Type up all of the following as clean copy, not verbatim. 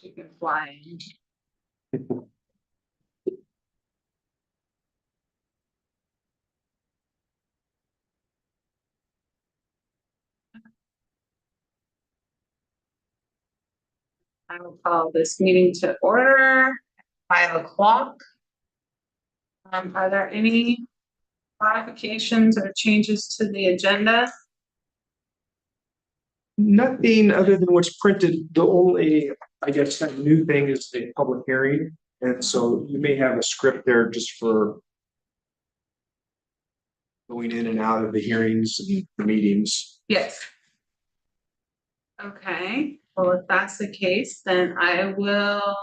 She can fly. I will call this meeting to order, 5 o'clock. Are there any modifications or changes to the agenda? Nothing other than what's printed. The only, I guess, kind of new thing is the public hearing. And so you may have a script there just for going in and out of the hearings and the meetings. Yes. Okay, well, if that's the case, then I will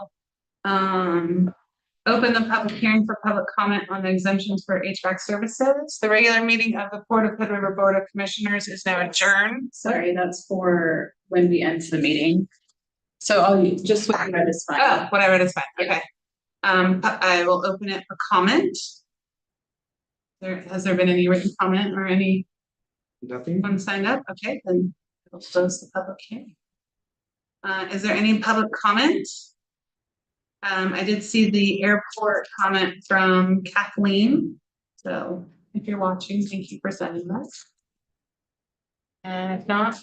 open the public hearing for public comment on the exemptions for HVAC services. The regular meeting of the Port of Hood River Board of Commissioners is now adjourned. Sorry, that's for when we end the meeting. So I'll just what you read is fine. Oh, whatever, it is fine, okay. I will open it for comment. Has there been any written comment or anyone Nothing? signed up? Okay, then we'll close the public hearing. Is there any public comment? I did see the airport comment from Kathleen. So if you're watching, thank you for sending that. And if not,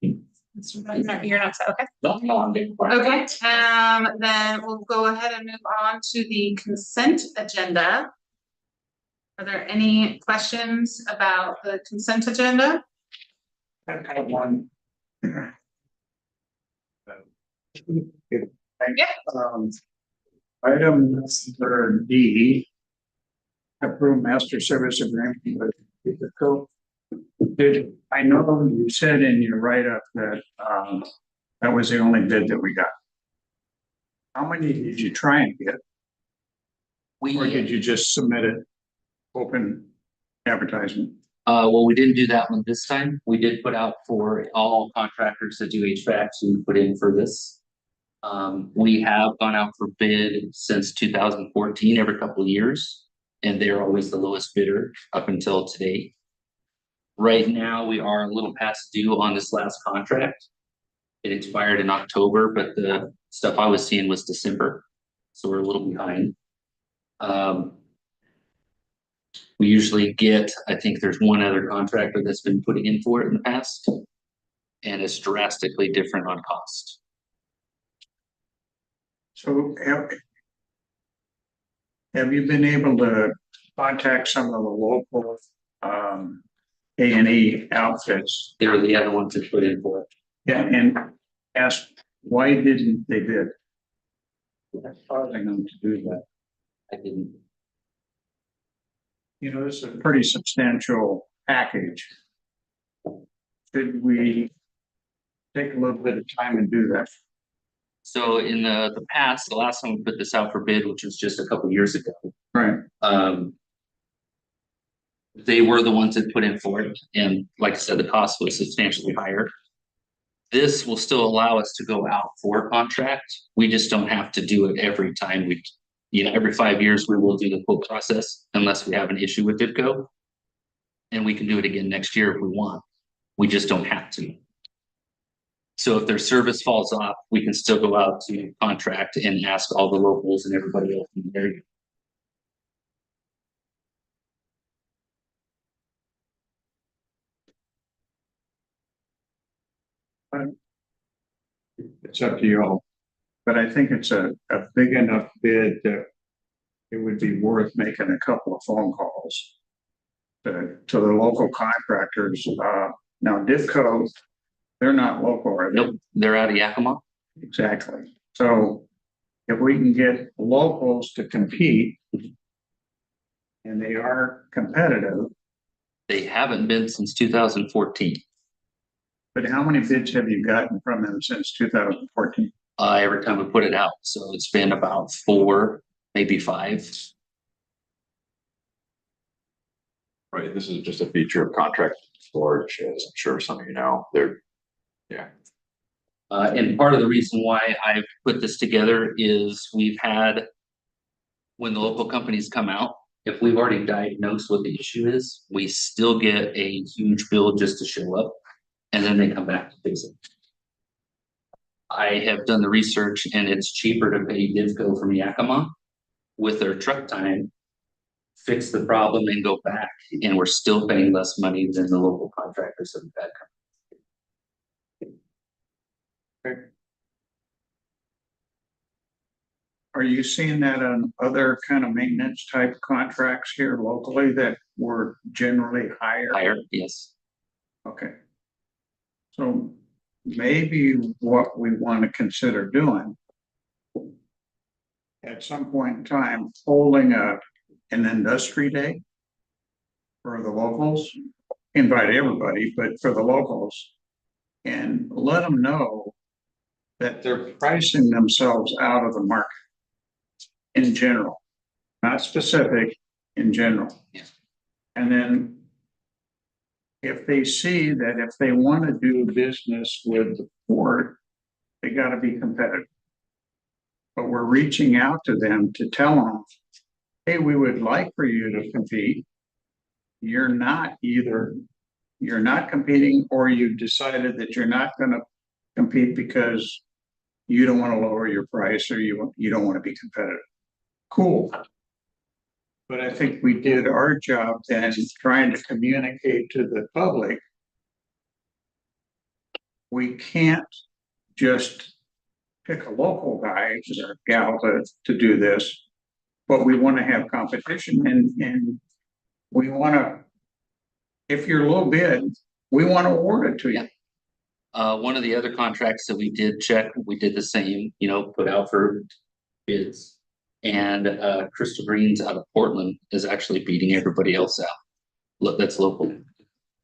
you're not, okay. No, I'm being quiet. Okay, then we'll go ahead and move on to the consent agenda. Are there any questions about the consent agenda? I have one. Item number D. Approved master service agreement with Pico. I know you said in your write-up that that was the only bid that we got. How many did you try and get? Or did you just submit it open advertisement? Well, we didn't do that one this time. We did put out for all contractors that do HVAC to put in for this. We have gone out for bid since 2014, every couple of years, and they're always the lowest bidder up until today. Right now, we are a little past due on this last contract. It expired in October, but the stuff I was seeing was December, so we're a little behind. We usually get, I think there's one other contractor that's been putting in for it in the past, and it's drastically different on cost. So have you been able to contact some of the local A&E outfits? They were the other ones that put in for it. Yeah, and ask why didn't they bid? What's causing them to do that? I didn't. You know, this is a pretty substantial package. Should we take a little bit of time and do that? So in the past, the last time we put this out for bid, which was just a couple years ago, Right. they were the ones that put in for it, and like I said, the cost was substantially higher. This will still allow us to go out for a contract. We just don't have to do it every time every 5 years we will do the quote process unless we have an issue with IPCO. And we can do it again next year if we want. We just don't have to. So if their service falls off, we can still go out to contract and ask all the locals and everybody else in the area. It's up to you all. But I think it's a big enough bid that it would be worth making a couple of phone calls to the local contractors. Now DIPCO, they're not local, are they? Nope, they're out of Yakima. Exactly. So if we can get locals to compete and they are competitive, They haven't been since 2014. but how many bids have you gotten from them since 2014? Every time we put it out, so it's been about 4, maybe 5. Right, this is just a feature of contract storage, as I'm sure some of you know, And part of the reason why I've put this together is we've had, when the local companies come out, if we've already diagnosed what the issue is, we still get a huge bill just to show up, and then they come back to fix it. I have done the research and it's cheaper to pay Divco from Yakima with their truck time. Fix the problem and go back, and we're still paying less money than the local contractors that we've had. Are you seeing that on other kind of maintenance type contracts here locally that were generally higher? Higher, yes. Okay. So maybe what we want to consider doing at some point in time, holding an industry day for the locals, invite everybody, but for the locals, and let them know that they're pricing themselves out of the market in general, not specific, in general. Yeah. And then if they see that if they want to do business with the port, they got to be competitive. But we're reaching out to them to tell them, hey, we would like for you to compete. You're not competing, or you've decided that you're not going to compete because you don't want to lower your price, or you don't want to be competitive. Cool. But I think we did our job then trying to communicate to the public. We can't just pick a local guy or gal to do this, but we want to have competition, and we want to, if you're low bid, we want to award it to you. One of the other contracts that we did check, we did the same, put out for bids. And Crystal Greens out of Portland is actually beating everybody else out. Look, that's local.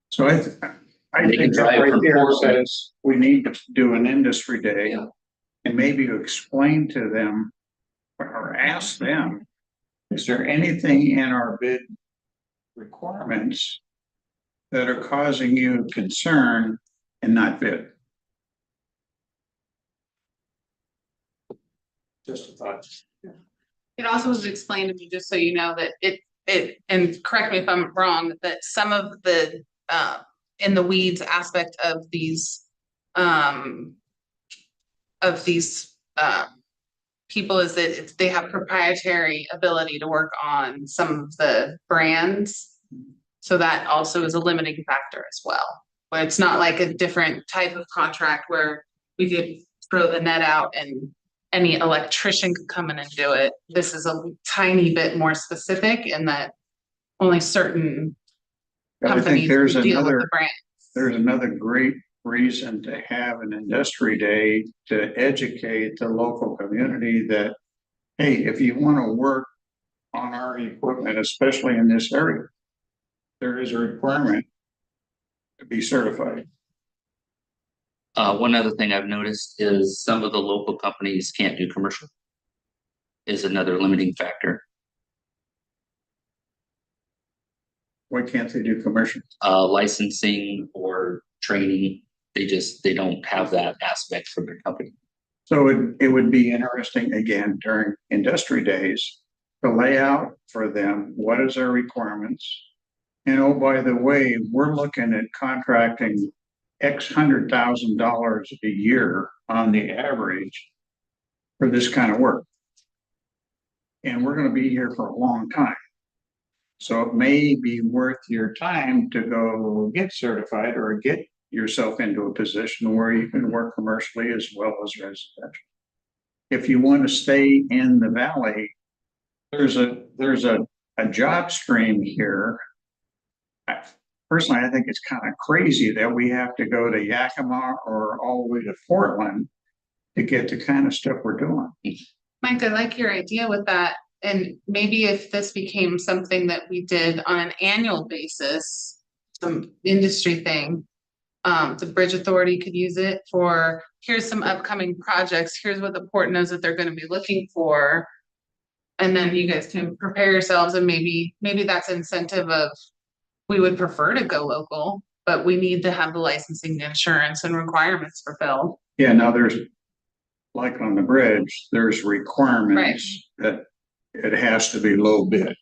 So I They think can that drive right from there Portland. says we need to do an industry day. Yeah. And maybe to explain to them or ask them, is there anything in our bid requirements that are causing you concern and not bid? Just a thought. It also was explained to me, just so you know, that and correct me if I'm wrong, that some of the in the weeds aspect of these people is that they have proprietary ability to work on some of the brands. So that also is a limiting factor as well, where it's not like a different type of contract where we could throw the net out and any electrician could come in and do it. This is a tiny bit more specific in that only certain I think companies there's deal with another, the brand. there's another great reason to have an industry day to educate the local community that, hey, if you want to work on our equipment, especially in this area, there is a requirement to be certified. One other thing I've noticed is some of the local companies can't do commercial. Is another limiting factor. Why can't they do commercial? Licensing or training, they don't have that aspect for their company. So it would be interesting, again, during industry days, to lay out for them, what is our requirements? And oh, by the way, we're looking at contracting X $100,000 a year on the average for this kind of work. And we're gonna be here for a long time. So it may be worth your time to go get certified or get yourself into a position where you can work commercially as well as residential. If you want to stay in the valley, there's a job stream here. Personally, I think it's kind of crazy that we have to go to Yakima or all the way to Portland to get the kind of stuff we're doing. Mike, I like your idea with that. And maybe if this became something that we did on an annual basis, some industry thing, the Bridge Authority could use it for, here's some upcoming projects, here's what the port knows that they're gonna be looking for. And then you guys can prepare yourselves, and maybe that's incentive of, we would prefer to go local, but we need to have the licensing, insurance and requirements fulfilled. Yeah, now there's, like on the bridge, there's requirements that it has to be low bid.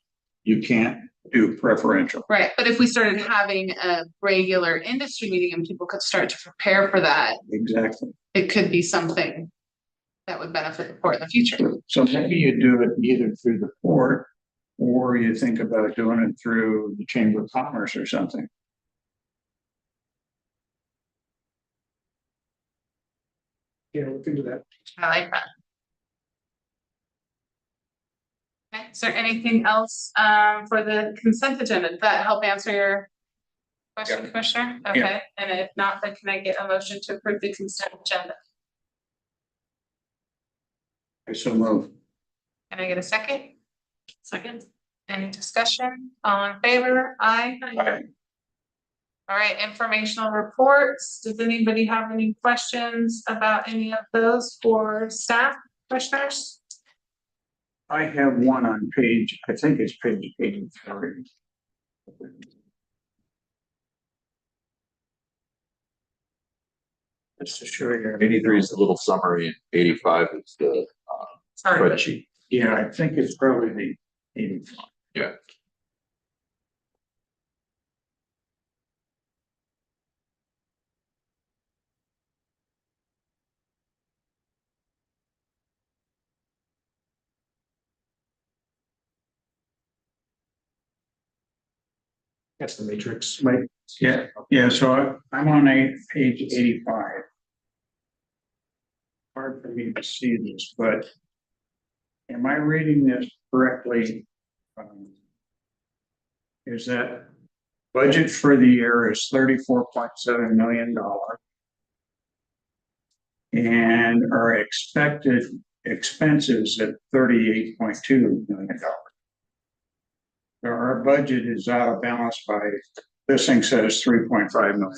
You can't do preferential. Right, but if we started having a regular industry meeting and people could start to prepare for that, Exactly. it could be something that would benefit the port in the future. So maybe you do it either through the port or you think about doing it through the Chamber of Commerce or something. Yeah, look into that. I like that. Okay, is there anything else for the consent agenda? Did that help answer your question, Yeah. Commissioner? Okay, and if not, then can I get a motion to approve the consent agenda? I so move. Can I get a second? Second. Any discussion? All in favor? Aye. All right, informational reports. Does anybody have any questions about any of those for staff, commissioners? I have one on page, I think it's page 83. Just to show you. 83 is the little summary and 85 is the Sorry. spreadsheet. Yeah, I think it's probably the 85. Yeah. That's the matrix. Yeah, so I'm on page 85. Hard for me to see this, but am I reading this correctly? Is that budget for the year is $34.7 million. And our expected expenses at $38.2 million. So our budget is out of balance by, this thing says $3.5 million.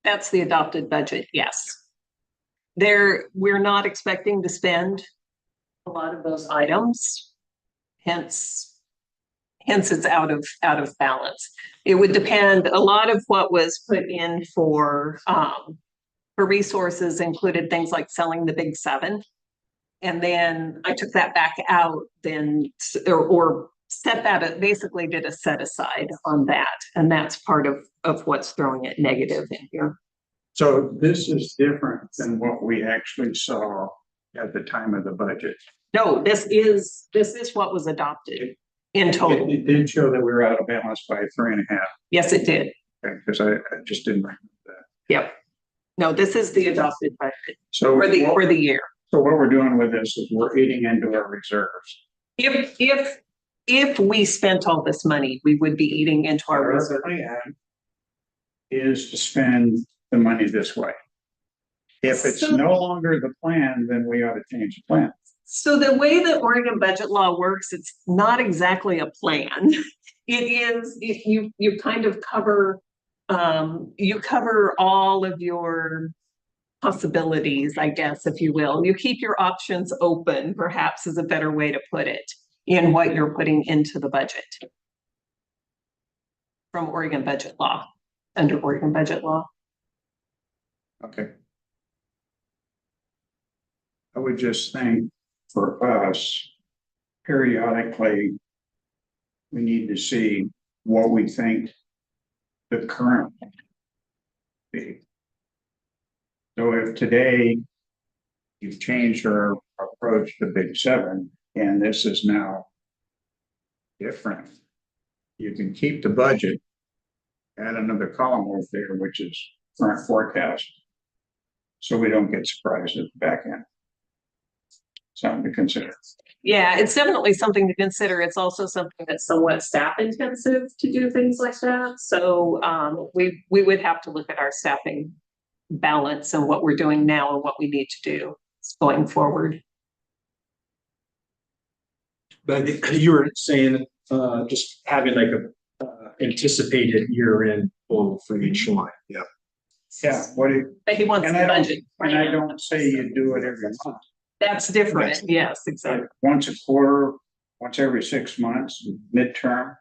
That's the adopted budget, yes. We're not expecting to spend a lot of those items. Hence it's out of balance. It would depend, a lot of what was put in for resources included things like selling the Big Seven. And then I took that back out then, or set that, basically did a set aside on that. And that's part of what's throwing it negative in here. So this is different than what we actually saw at the time of the budget. No, this is what was adopted in total. It did show that we were out of balance by 3.5. Yes, it did. Because I just didn't remember that. Yep. No, this is the adopted budget So for the year. So what we're doing with this is we're eating into our reserves. If we spent all this money, we would be eating into our Our reserve. plan is to spend the money this way. If it's So- no longer the plan, then we ought to change the plan. So the way that Oregon budget law works, it's not exactly a plan. It is, you kind of cover, you cover all of your possibilities, I guess, if you will. You keep your options open, perhaps is a better way to put it, in what you're putting into the budget. From Oregon budget law, under Oregon budget law. Okay. I would just think for us, periodically, we need to see what we think the current be. So if today you've changed our approach to Big Seven, and this is now different, you can keep the budget, add another column over there, which is current forecast. So we don't get surprised at the back end. Something to consider. Yeah, it's definitely something to consider. It's also something that's somewhat staff intensive to do things like that. So we would have to look at our staffing balance and what we're doing now and what we need to do going forward. But you were saying, just having like a anticipated year-end total for each line, yeah. Yeah, what do you, But he wants and the I don't, budget. and I don't say you do it every month. That's different. Yes, exactly. Like once a quarter, once every 6 months, midterm.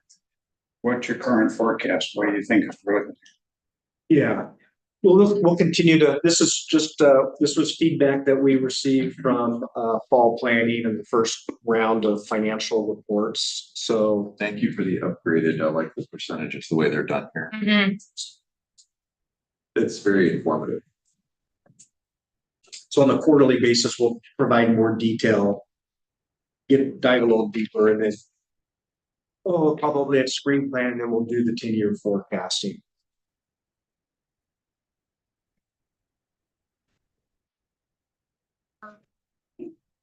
What's your current forecast? What do you think is growth? Yeah, we'll continue to, this is just, this was feedback that we received from, fall planning and the first round of financial reports. So Thank you for the upgraded, I like the percentages, the way they're done here. It's very informative. So on a quarterly basis, we'll provide more detail. Dive a little deeper and then. Oh, probably at spring plan, and then we'll do the 10-year forecasting.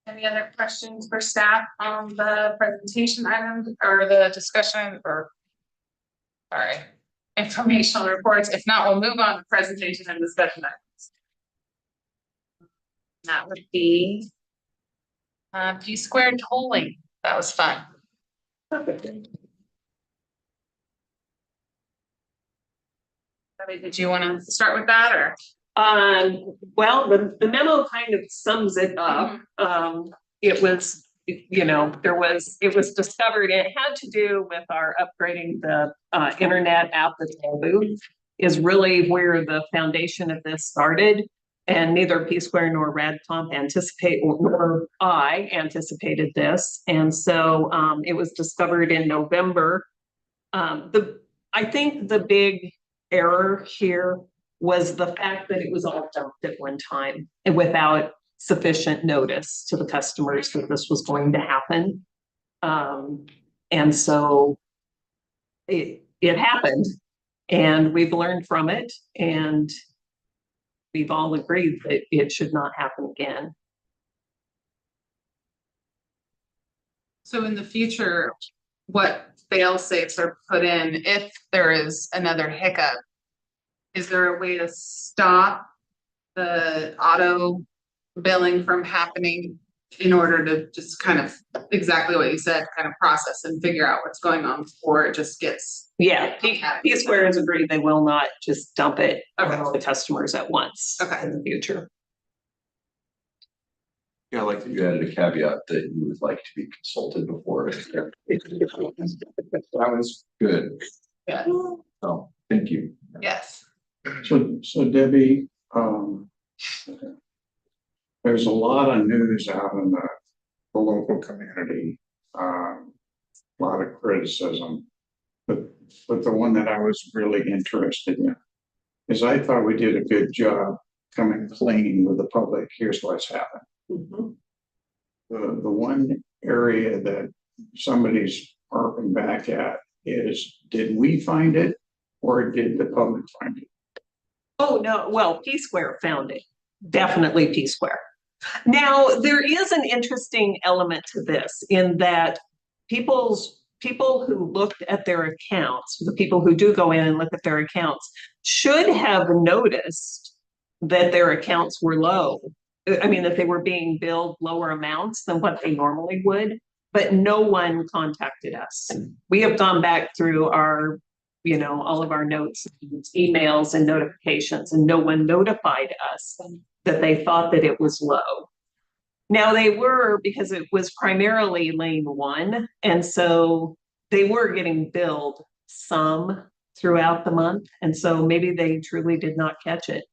Any other questions for staff on the presentation items or the discussion or? Sorry, informational reports. If not, we'll move on to presentation and discussion items. That would be P squared tolling. That was fun. Debbie, did you want to start with that or? Well, the memo kind of sums it up. It was, you know, it was discovered, it had to do with our upgrading the internet at the toll booth is really where the foundation of this started. And neither P Square nor RadComp nor I anticipated this. And so it was discovered in November. I think the big error here was the fact that it was all dumped at one time and without sufficient notice to the customers that this was going to happen. And so it happened, and we've learned from it, and we've all agreed that it should not happen again. So in the future, what fail safes are put in if there is another hiccup? Is there a way to stop the auto billing from happening in order to just kind of exactly what you said, kind of process and figure out what's going on before it just gets? Yeah, P Square has agreed they will not just dump it on Okay. all the customers at once Okay. in the future. Yeah, I like that you added a caveat that you would like to be consulted before. That was good. Yeah. So, thank you. Yes. So Debbie, there's a lot of news out in the local community, a lot of criticism. But the one that I was really interested in is I thought we did a good job coming clean with the public. Here's what's happened. The one area that somebody's harping back at is, did we find it or did the public find it? Oh, no, well, P Square found it, definitely P Square. Now, there is an interesting element to this in that people who looked at their accounts, the people who do go in and look at their accounts, should have noticed that their accounts were low. I mean, that they were being billed lower amounts than what they normally would, but no one contacted us. We have gone back through our, you know, all of our notes, emails and notifications, and no one notified us that they thought that it was low. Now they were, because it was primarily lane 1, and so they were getting billed some throughout the month, and so maybe they truly did not catch it.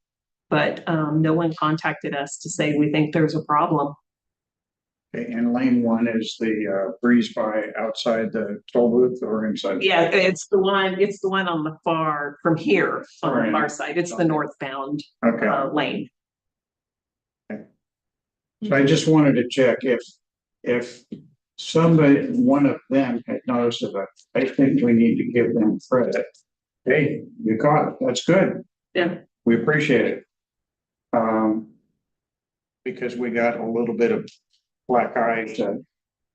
But no one contacted us to say we think there's a problem. Okay, and lane 1 is the breeze by outside the toll booth or inside? Yeah, it's the one on the far, from here, on the Right. far side. It's the northbound Okay, lane. so I just wanted to check if somebody, one of them had noticed it, I think we need to give them credit. Hey, you caught it, that's good. Yeah. We appreciate it. Because we got a little bit of black eye that,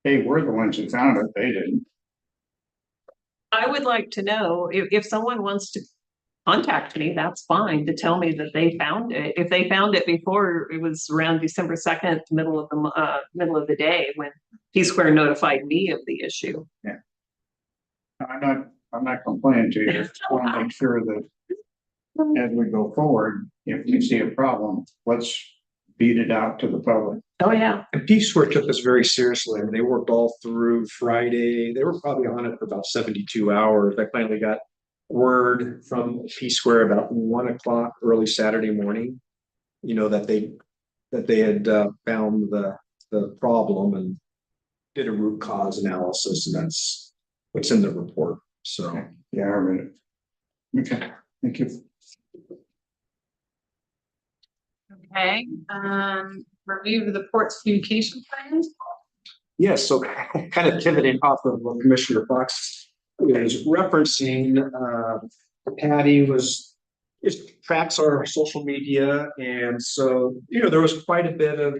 hey, we're the ones who found it, they didn't. I would like to know if someone wants to contact me, that's fine, to tell me that they found it. If they found it before, it was around December 2nd, middle of the day, when P Square notified me of the issue. I'm not complaining to you, just want to make sure that as we go forward, if we see a problem, let's beat it out to the public. Oh, yeah. And P Square took this very seriously. I mean, they worked all through Friday. They were probably on it for about 72 hours. I finally got word from P Square about 1 o'clock early Saturday morning. You know, that they had found the problem and did a root cause analysis, and that's what's in the report. So, Yeah, I read it. Okay, thank you. Okay, review the port's communication plan. yes, so kind of pivoting off of what Commissioner Fox is referencing, Patty just tracks our social media, and so, you know, there was quite a bit of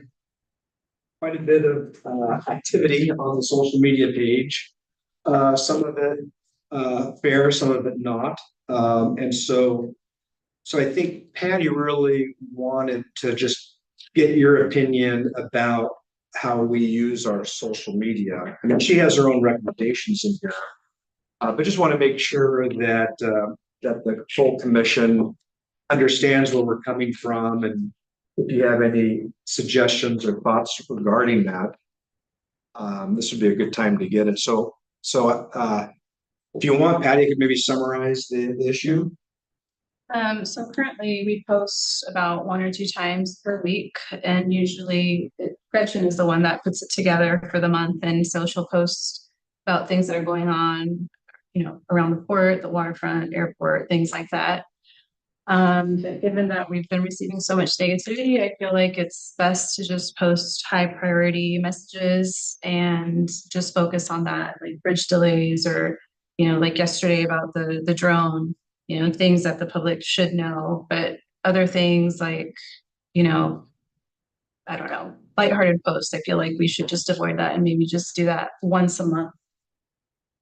activity on the social media page. Some of it fair, some of it not. And so I think Patty really wanted to just get your opinion about how we use our social media. I mean, she has her own recommendations in here. But just want to make sure that the full commission understands where we're coming from, and if you have any suggestions or thoughts regarding that, this would be a good time to get it. So if you want, Patty, you could maybe summarize the issue. So currently we post about 1 or 2 times per week, and usually Gretchen is the one that puts it together for the month, and so she'll post about things that are going on, you know, around the port, the waterfront, airport, things like that. But given that we've been receiving so much negativity, I feel like it's best to just post high priority messages and just focus on that, like bridge delays, or, you know, like yesterday about the drone, you know, things that the public should know. But other things like, you know, I don't know, lighthearted posts, I feel like we should just avoid that and maybe just do that once a month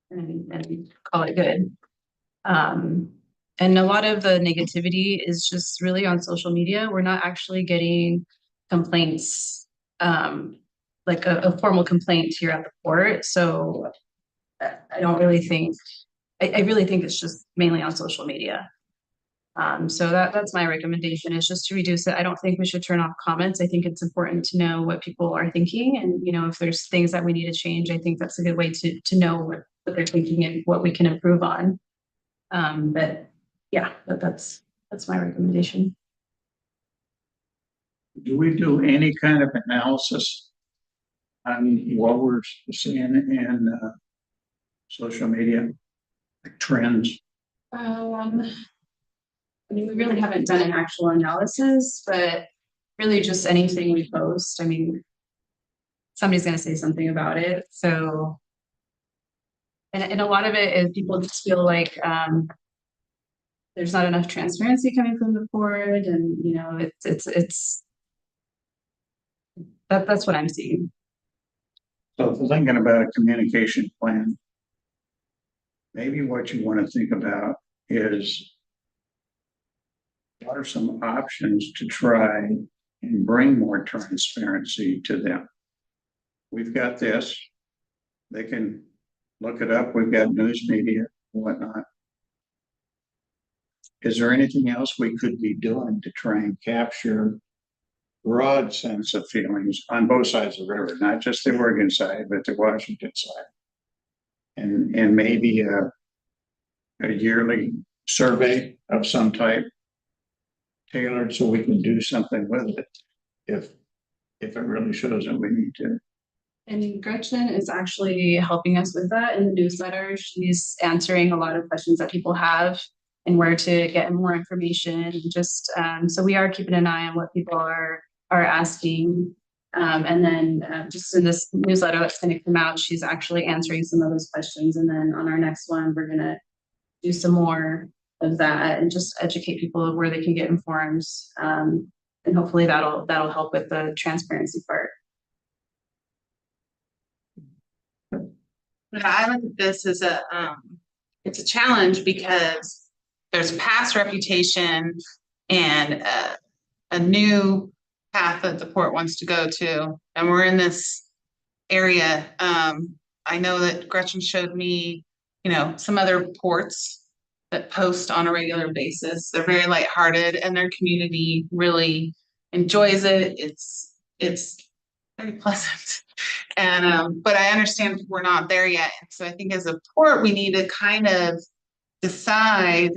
and call it good. And a lot of the negativity is just really on social media. We're not actually getting complaints, like a formal complaint here at the port. So I don't really think, I really think it's just mainly on social media. So that's my recommendation, is just to reduce it. I don't think we should turn off comments. I think it's important to know what people are thinking, and, you know, if there's things that we need to change, I think that's a good way to know what they're thinking and what we can improve on. But yeah, that's my recommendation. Do we do any kind of analysis on what we're seeing in social media, like trends? I mean, we really haven't done an actual analysis, but really just anything we post, I mean, somebody's gonna say something about it, so. And a lot of it is people just feel like, there's not enough transparency coming from the board, and, you know, it's. That's what I'm seeing. So if we're thinking about a communication plan, maybe what you want to think about is what are some options to try and bring more transparency to them? We've got this. They can look it up. We've got news media and whatnot. Is there anything else we could be doing to try and capture broad sense of feelings on both sides of the river, not just the Oregon side, but the Washington side? And maybe a yearly survey of some type tailored so we can do something with it if it really shows that we need to. And Gretchen is actually helping us with that in the newsletter. She's answering a lot of questions that people have and where to get more information. Just so we are keeping an eye on what people are asking. And then just in this newsletter that's going to come out, she's actually answering some of those questions. And then on our next one, we're going to do some more of that and just educate people of where they can get informed. And hopefully that'll help with the transparency part. I look at this as it's a challenge because there's past reputation and a new path that the port wants to go to, and we're in this area. I know that Gretchen showed me, you know, some other ports that post on a regular basis. They're very lighthearted, and their community really enjoys it. It's very pleasant. And but I understand we're not there yet. So I think as a port, we need to kind of decide,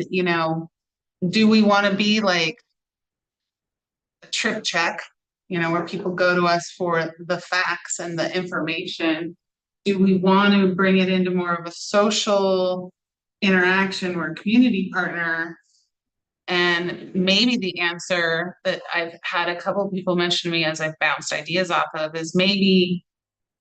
do we want to be like a trip check, where people go to us for the facts and the information? Do we want to bring it into more of a social interaction or community partner? And maybe the answer that I've had a couple of people mention to me as I've bounced ideas off of is maybe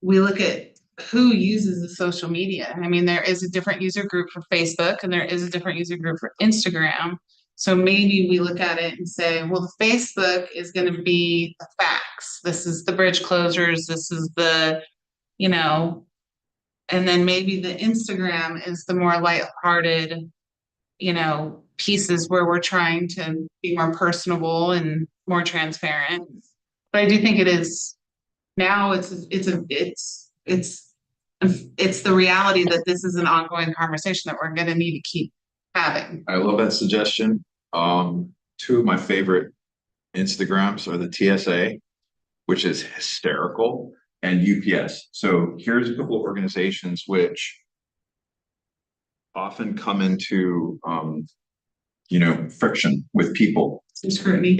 we look at who uses the social media. I mean, there is a different user group for Facebook and there is a different user group for Instagram. So maybe we look at it and say, well, the Facebook is going to be the facts. This is the bridge closures. This is the, and then maybe the Instagram is the more lighthearted, pieces where we're trying to be more personable and more transparent. But I do think it is now it's the reality that this is an ongoing conversation that we're going to need to keep having. I love that suggestion. Two of my favorite Instagrams are the TSA, which is hysterical, and UPS. So here's a couple of organizations which often come into friction with people. Some scrutiny.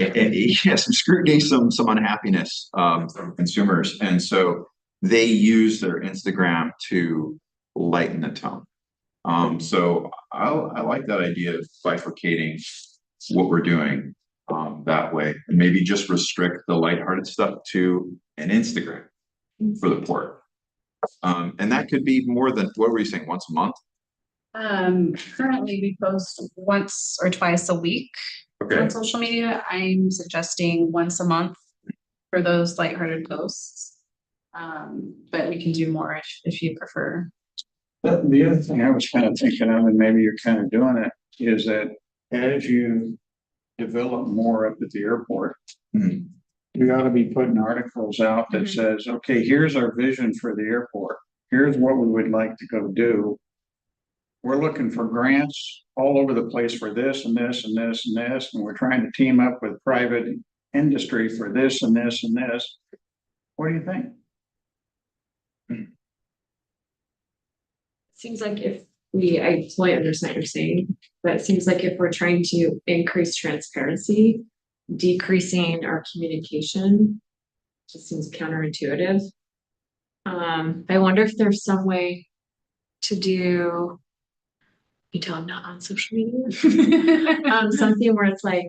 Yeah, some scrutiny, some unhappiness from consumers. And so they use their Instagram to lighten the tone. So I like that idea of bifurcating what we're doing that way, and maybe just restrict the lighthearted stuff to an Instagram for the port. And that could be more than, what were you saying, once a month? Currently we post once or twice a week Okay. on social media. I'm suggesting once a month for those lighthearted posts. But we can do more if you prefer. The other thing I was kind of thinking of, and maybe you're kind of doing it, is that as you develop more up at the airport, you ought to be putting articles out that says, okay, here's our vision for the airport. Here's what we would like to go do. We're looking for grants all over the place for this and this and this and this, and we're trying to team up with private industry for this and this and this. What do you think? Seems like I totally understand what you're saying, but it seems like if we're trying to increase transparency, decreasing our communication just seems counterintuitive. I wonder if there's some way to do, you tell I'm not on social media, something where it's like,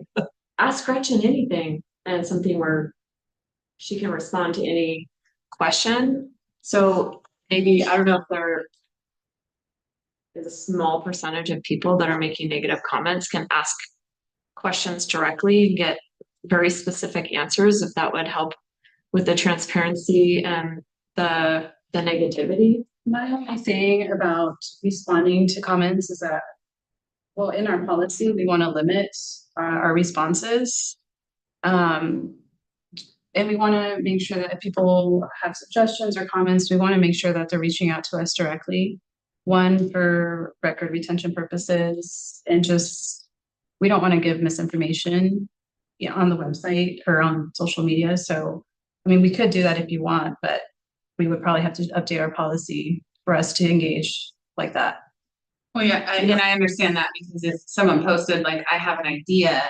ask Gretchen anything, and something where she can respond to any question. So maybe, I don't know if there is a small percentage of people that are making negative comments can ask questions directly and get very specific answers, if that would help with the transparency and the negativity. My only thing about responding to comments is that, well, in our policy, we want to limit our responses. And we want to make sure that if people have suggestions or comments, we want to make sure that they're reaching out to us directly. One, for record retention purposes, and just, we don't want to give misinformation on the website or on social media. So, I mean, we could do that if you want, but we would probably have to update our policy for us to engage like that. Well, yeah, I understand that, because if someone posted like, I have an idea,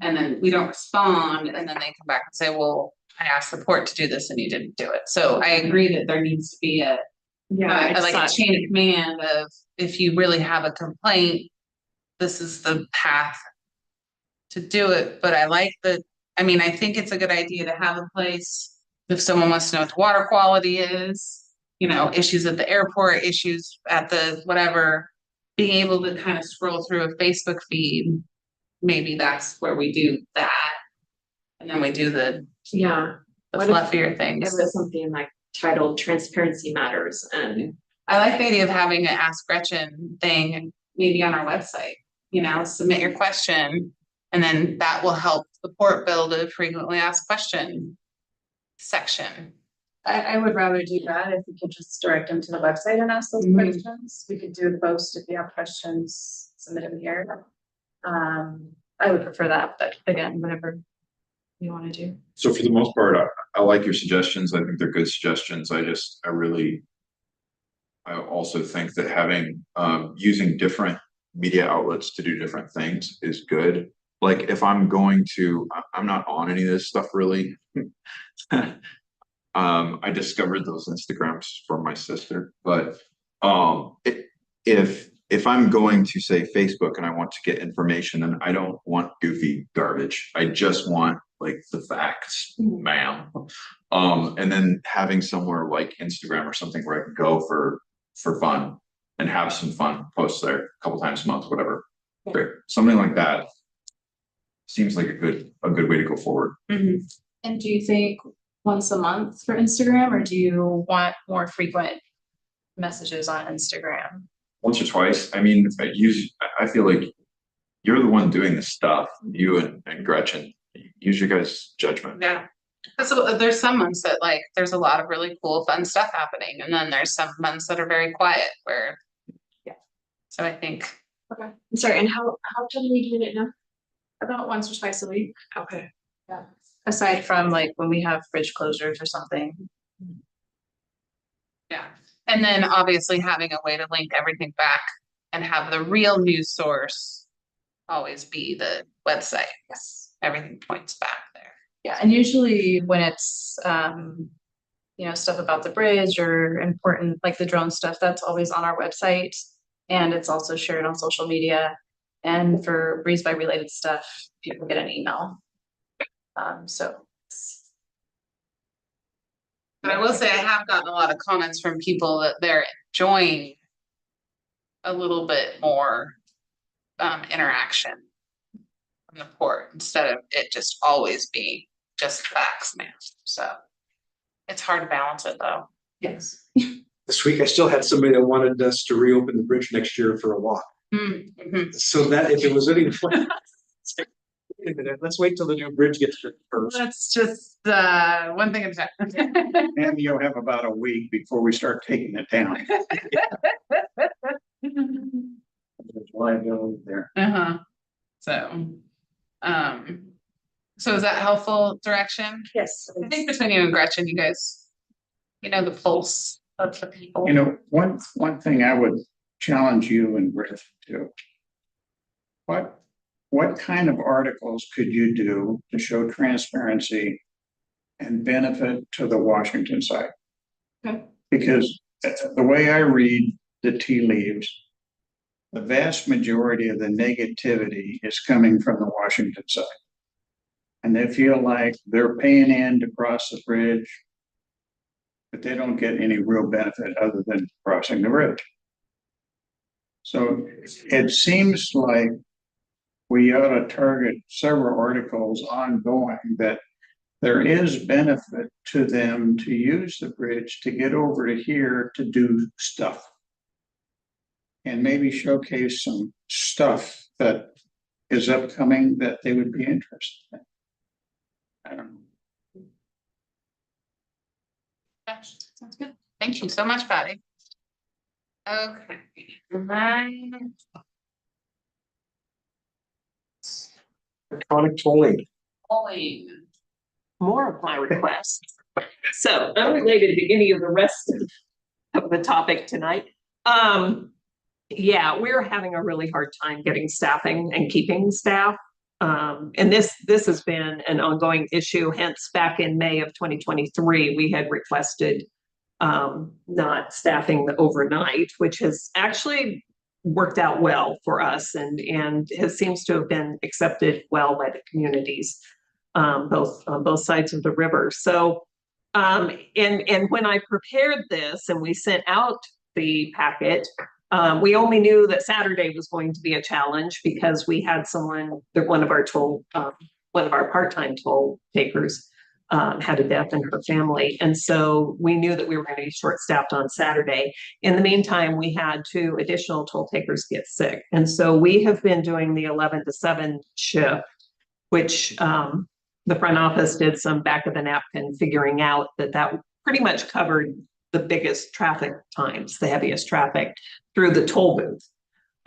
and then we don't respond, and then they come back and say, well, I asked support to do this and you didn't do it. So I agree that there needs to be like a chain of command of, if you really have a complaint, this is the path to do it. But I think it's a good idea to have a place if someone wants to know what the water quality is, issues at the airport, issues at the whatever, being able to kind of scroll through a Facebook feed. Maybe that's where we do that. And then we do the fluffier things. It was something like titled Transparency Matters, and I like the idea of having an Ask Gretchen thing maybe on our website, submit your question, and then that will help the port build a frequently asked question section. I would rather do that if we could just direct them to the website and ask those questions. We could do a post if you have questions, submit them here. I would prefer that, but again, whatever you want to do. So for the most part, I like your suggestions. I think they're good suggestions. I also think that having, using different media outlets to do different things is good. Like if I'm going to, I'm not on any of this stuff really. I discovered those Instagrams from my sister, but if I'm going to say Facebook and I want to get information, then I don't want goofy garbage. I just want like the facts, ma'am. And then having somewhere like Instagram or something where I can go for fun and have some fun, post there a couple times a month, whatever. Great. Something like that seems like a good way to go forward. Mhm. And do you think once a month for Instagram, or do you want more frequent messages on Instagram? Once or twice. I mean, I feel like you're the one doing this stuff, you and Gretchen. Use your guys' judgment. Yeah. So there's some months that like, there's a lot of really cool, fun stuff happening, and then there's some months that are very quiet where. Yeah. So I think, Okay, I'm sorry, and how often are we doing it now? About once or twice a week, Okay. aside from like when we have fridge closures or something. yeah, and then obviously having a way to link everything back and have the real news source always be the website. Yes, everything points back there. Yeah, and usually when it's, stuff about the bridge or important, like the drone stuff, that's always on our website. And it's also shared on social media. And for Breeze by related stuff, people get an email. So. But I will say I have gotten a lot of comments from people that they're enjoying a little bit more interaction from the port instead of it just always being just facts, man. So it's hard to balance it though. Yes. This week, I still had somebody that wanted us to reopen the bridge next year for a walk. Mm-hmm. So that if it was any fun, it's like, wait a minute, let's wait till the new bridge gets fixed first. That's just one thing at a time. And you'll have about a week before we start taking it down. There's liability there. Uh-huh. So is that helpful direction? Yes. I think between you and Gretchen, you guys, the pulse of the people. You know, one thing I would challenge you and Griff to. What kind of articles could you do to show transparency and benefit to the Washington side? Okay. Because the way I read the tea leaves, the vast majority of the negativity is coming from the Washington side. And they feel like they're paying in to cross the bridge, but they don't get any real benefit other than crossing the bridge. So it seems like we ought to target several articles ongoing that there is benefit to them to use the bridge to get over to here to do stuff. And maybe showcase some stuff that is upcoming that they would be interested in. I don't know. Gosh, sounds good. Thank you so much, Patty. Okay. Electronic tolling. More of my requests. So unrelated to any of the rest of the topic tonight. Yeah, we're having a really hard time getting staffing and keeping staff. And this has been an ongoing issue. Hence, back in May of 2023, we had requested not staffing the overnight, which has actually worked out well for us and seems to have been accepted well by the communities, both on both sides of the river. So, and when I prepared this and we sent out the packet, we only knew that Saturday was going to be a challenge because we had one of our part-time toll takers had a death in her family. And so we knew that we were going to be short-staffed on Saturday. In the meantime, we had 2 additional toll takers get sick. And so we have been doing the 11 to 7 shift, which the front office did some back of the napkin figuring out that pretty much covered the biggest traffic times, the heaviest traffic through the toll booth.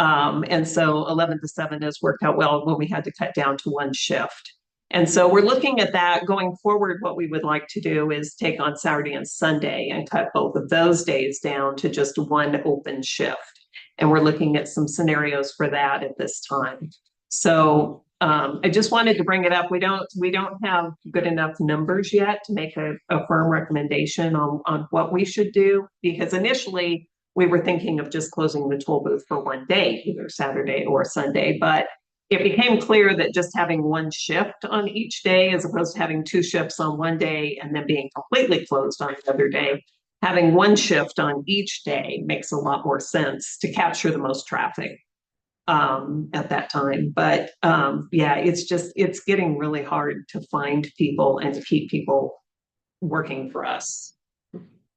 And so 11 to 7 has worked out well when we had to cut down to 1 shift. And so we're looking at that going forward. What we would like to do is take on Saturday and Sunday and cut both of those days down to just 1 open shift. And we're looking at some scenarios for that at this time. So I just wanted to bring it up. We don't have good enough numbers yet to make a firm recommendation on what we should do. Because initially we were thinking of just closing the toll booth for one day, either Saturday or Sunday, but it became clear that just having one shift on each day as opposed to having two shifts on one day and then being completely closed on the other day, having one shift on each day makes a lot more sense to capture the most traffic at that time. But yeah, it's getting really hard to find people and to keep people working for us.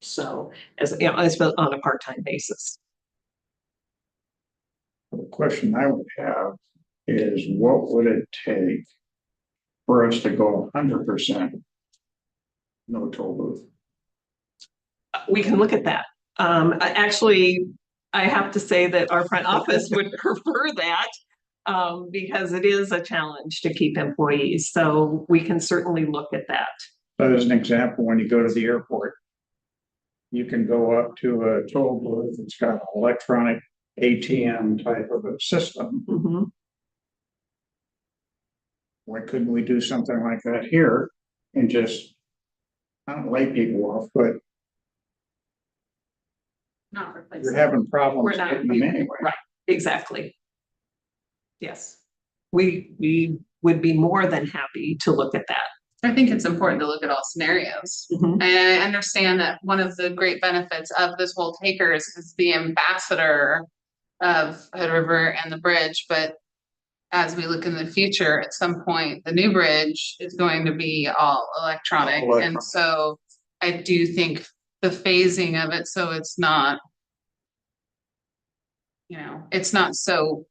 So as you know, on a part-time basis. The question I would have is what would it take for us to go 100% no toll booth? We can look at that. Actually, I have to say that our front office would prefer that because it is a challenge to keep employees. So we can certainly look at that. But as an example, when you go to the airport, you can go up to a toll booth. It's got an electronic ATM type of a system. Mhm. Why couldn't we do something like that here and just not lay people off, but Not replace you're it. having problems We're not- getting them anyway. Right, exactly. Yes, we would be more than happy to look at that. I think it's important to look at all scenarios. Mhm. And I understand that one of the great benefits of this whole Takers is the ambassador of Hood River and the bridge, but as we look in the future, at some point, the new bridge is going to be all electronic. All And so I do think the phasing of it, so it's not, you know, it's not so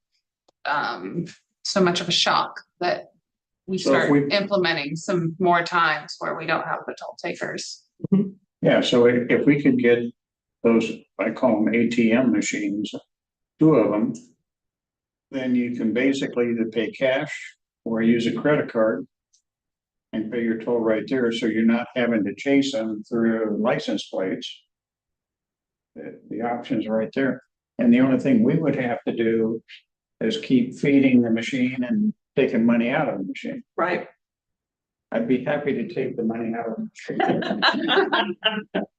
so much of a shock that we So if start we- implementing some more times where we don't have the toll takers. Yeah, so if we could get those, I call them ATM machines, 2 of them, then you can basically either pay cash or use a credit card and pay your toll right there, so you're not having to chase them through license plates. The option's right there. And the only thing we would have to do is keep feeding the machine and taking money out of the machine. Right. I'd be happy to take the money out of the machine.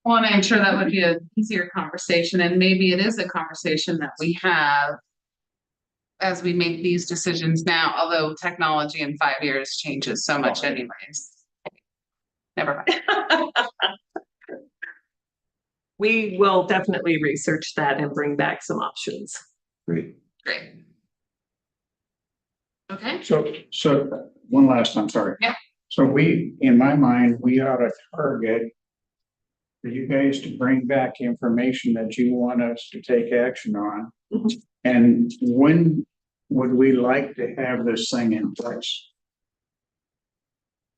Well, and I'm sure that would be an easier conversation, and maybe it is a conversation that we have as we make these decisions now, although technology in 5 years changes so much anyways. Never mind. We will definitely research that and bring back some options. Great. Great. Okay, So one last, I'm sorry. Yeah. So we, in my mind, we ought to target for you guys to bring back information that you want us to take action on. Mhm. And when would we like to have this thing in place?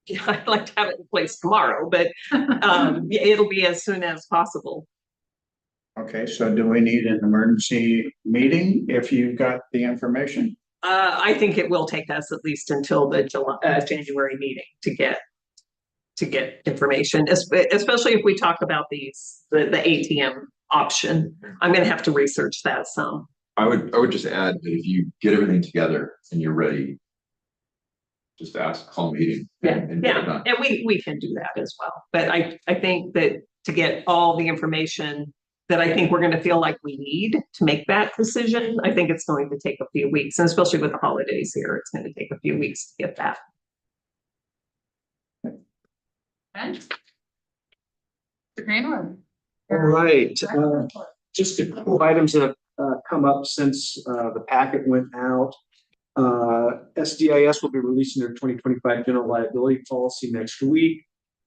Yeah, I'd like to have it in place tomorrow, but yeah, it'll be as soon as possible. Okay, so do we need an emergency meeting if you've got the information? I think it will take us at least until the January meeting to get information, especially if we talk about the ATM option. I'm gonna have to research that some. I would just add that if you get everything together and you're ready, just ask, call a meeting. and get it Yeah, done. and we can do that as well. But I think that to get all the information that I think we're gonna feel like we need to make that decision, I think it's going to take a few weeks, and especially with the holidays here, it's gonna take a few weeks to get that. okay. The Greenwood. All right, just a couple of items that have come up since the packet went out. SDIS will be releasing their 2025 general liability policy next week.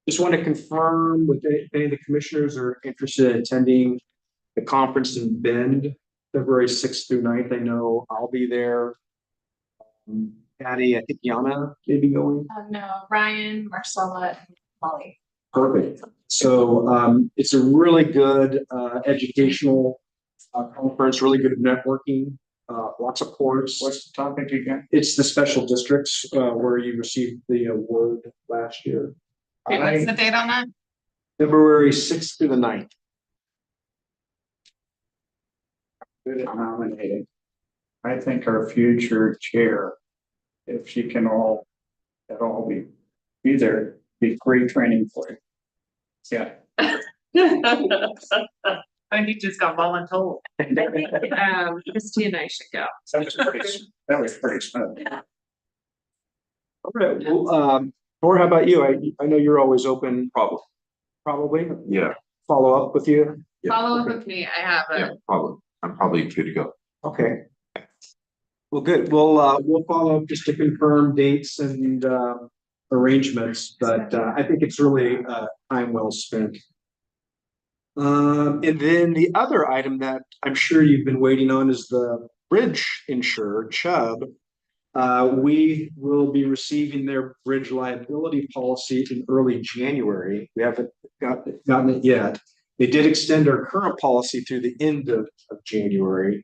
Just want to confirm with any of the commissioners are interested in attending the conference in Bend, February 6th through 9th. I know I'll be there. Patty, I think Yana may be going. No, Ryan, Marcella, and Molly. Perfect. So it's a really good educational conference, really good networking, lots of course. What's the topic again? It's the special districts where you received the award last year. Okay, what's the date on that? February 6th through the 9th. good at nominating. I think our future chair, if she can at all be there, be great training for you. Yeah. I think you just got voluntold. Christy and I should go. That was pretty smooth. All right, well, Thor, how about you? I know you're always open, probably Yeah, follow up with you. yeah, Follow up with me. I have yeah, a, probably. I'm probably good to go. Okay. Well, good. We'll follow up just to confirm dates and arrangements, but I think it's really time well spent. And then the other item that I'm sure you've been waiting on is the bridge insurer, Chubb. We will be receiving their bridge liability policy in early January. We haven't gotten it yet. They did extend our current policy through the end of January.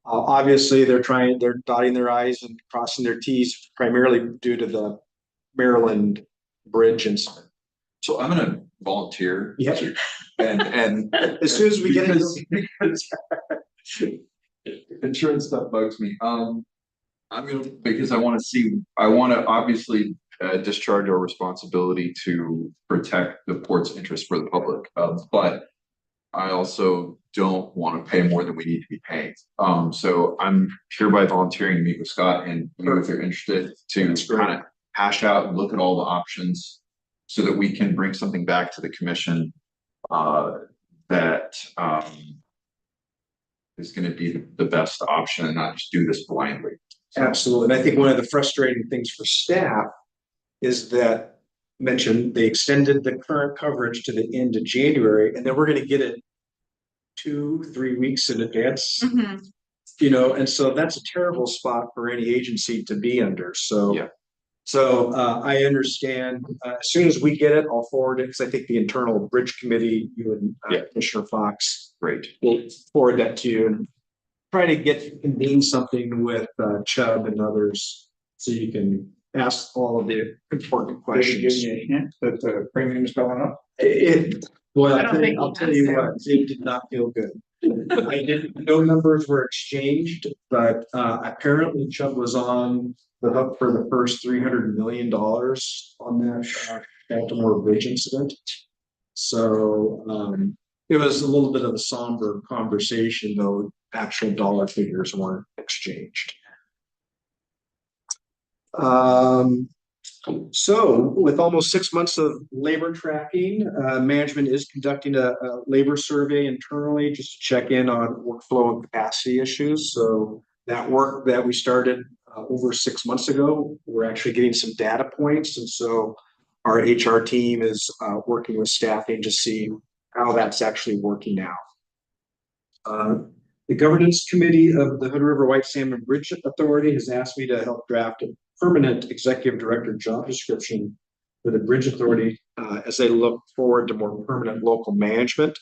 Obviously, they're dotting their I's and crossing their T's primarily due to the Maryland bridge incident. So I'm gonna volunteer. Yeah. And As soon as we get into because insurance stuff bugs me. I'm gonna, because I wanna obviously discharge our responsibility to protect the port's interest for the public. But I also don't want to pay more than we need to be paying. So I'm hereby volunteering to meet with Scott and you if you're interested to kind of hash out and look at all the options so that we can bring something back to the commission that is going to be the best option and not just do this blindly. Absolutely. And I think one of the frustrating things for staff is that mentioned they extended the current coverage to the end of January, and then we're going to get it 2-3 weeks in advance. Mhm. You know, and so that's a terrible spot for any agency to be under. So, Yeah. I understand. As soon as we get it, I'll forward it because I think the internal bridge committee, you and Yeah. Commissioner Fox, Great. will forward that to you and try to convene something with Chubb and others so you can ask all of the important Did questions. you give me a hint that the premium's going up? Well, I don't think I'll he tell has you to. what, it did not feel good. No numbers were exchanged, but apparently Chubb was on the hook for the first $300 million on that Baltimore Bridge incident. So it was a little bit of a somber conversation, though actual dollar figures weren't exchanged. So with almost 6 months of labor tracking, management is conducting a labor survey internally just to check in on workflow and capacity issues. So that work that we started over 6 months ago, we're actually getting some data points. And so our HR team is working with staffing to see how that's actually working now. The governance committee of the Hood River White Salmon Bridge Authority has asked me to help draft a permanent executive director job description for the Bridge Authority as they look forward to more permanent local management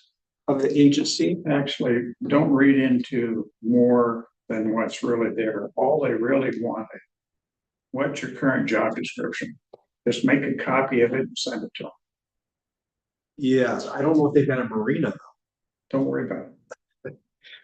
of the agency. Actually, don't read into more than what's really there. All they really want. What's your current job description? Just make a copy of it and send it to them. Yeah, I don't know if they've got a marina. Don't worry about it.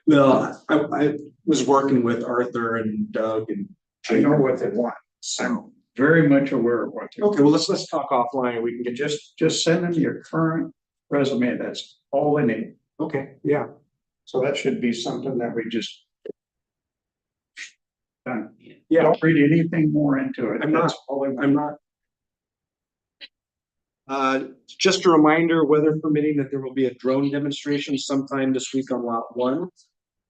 Well, I was working with Arthur and Doug and I know what they want. I'm very much aware of what they want. okay, well, let's talk offline and we can get Just send them your current resume. That's all they need. okay, yeah. So that should be something that we just done. Yeah, Don't read anything more into it. I'm not. That's all they want. I'm not. Just a reminder, weather permitting, that there will be a drone demonstration sometime this week on Lot 1.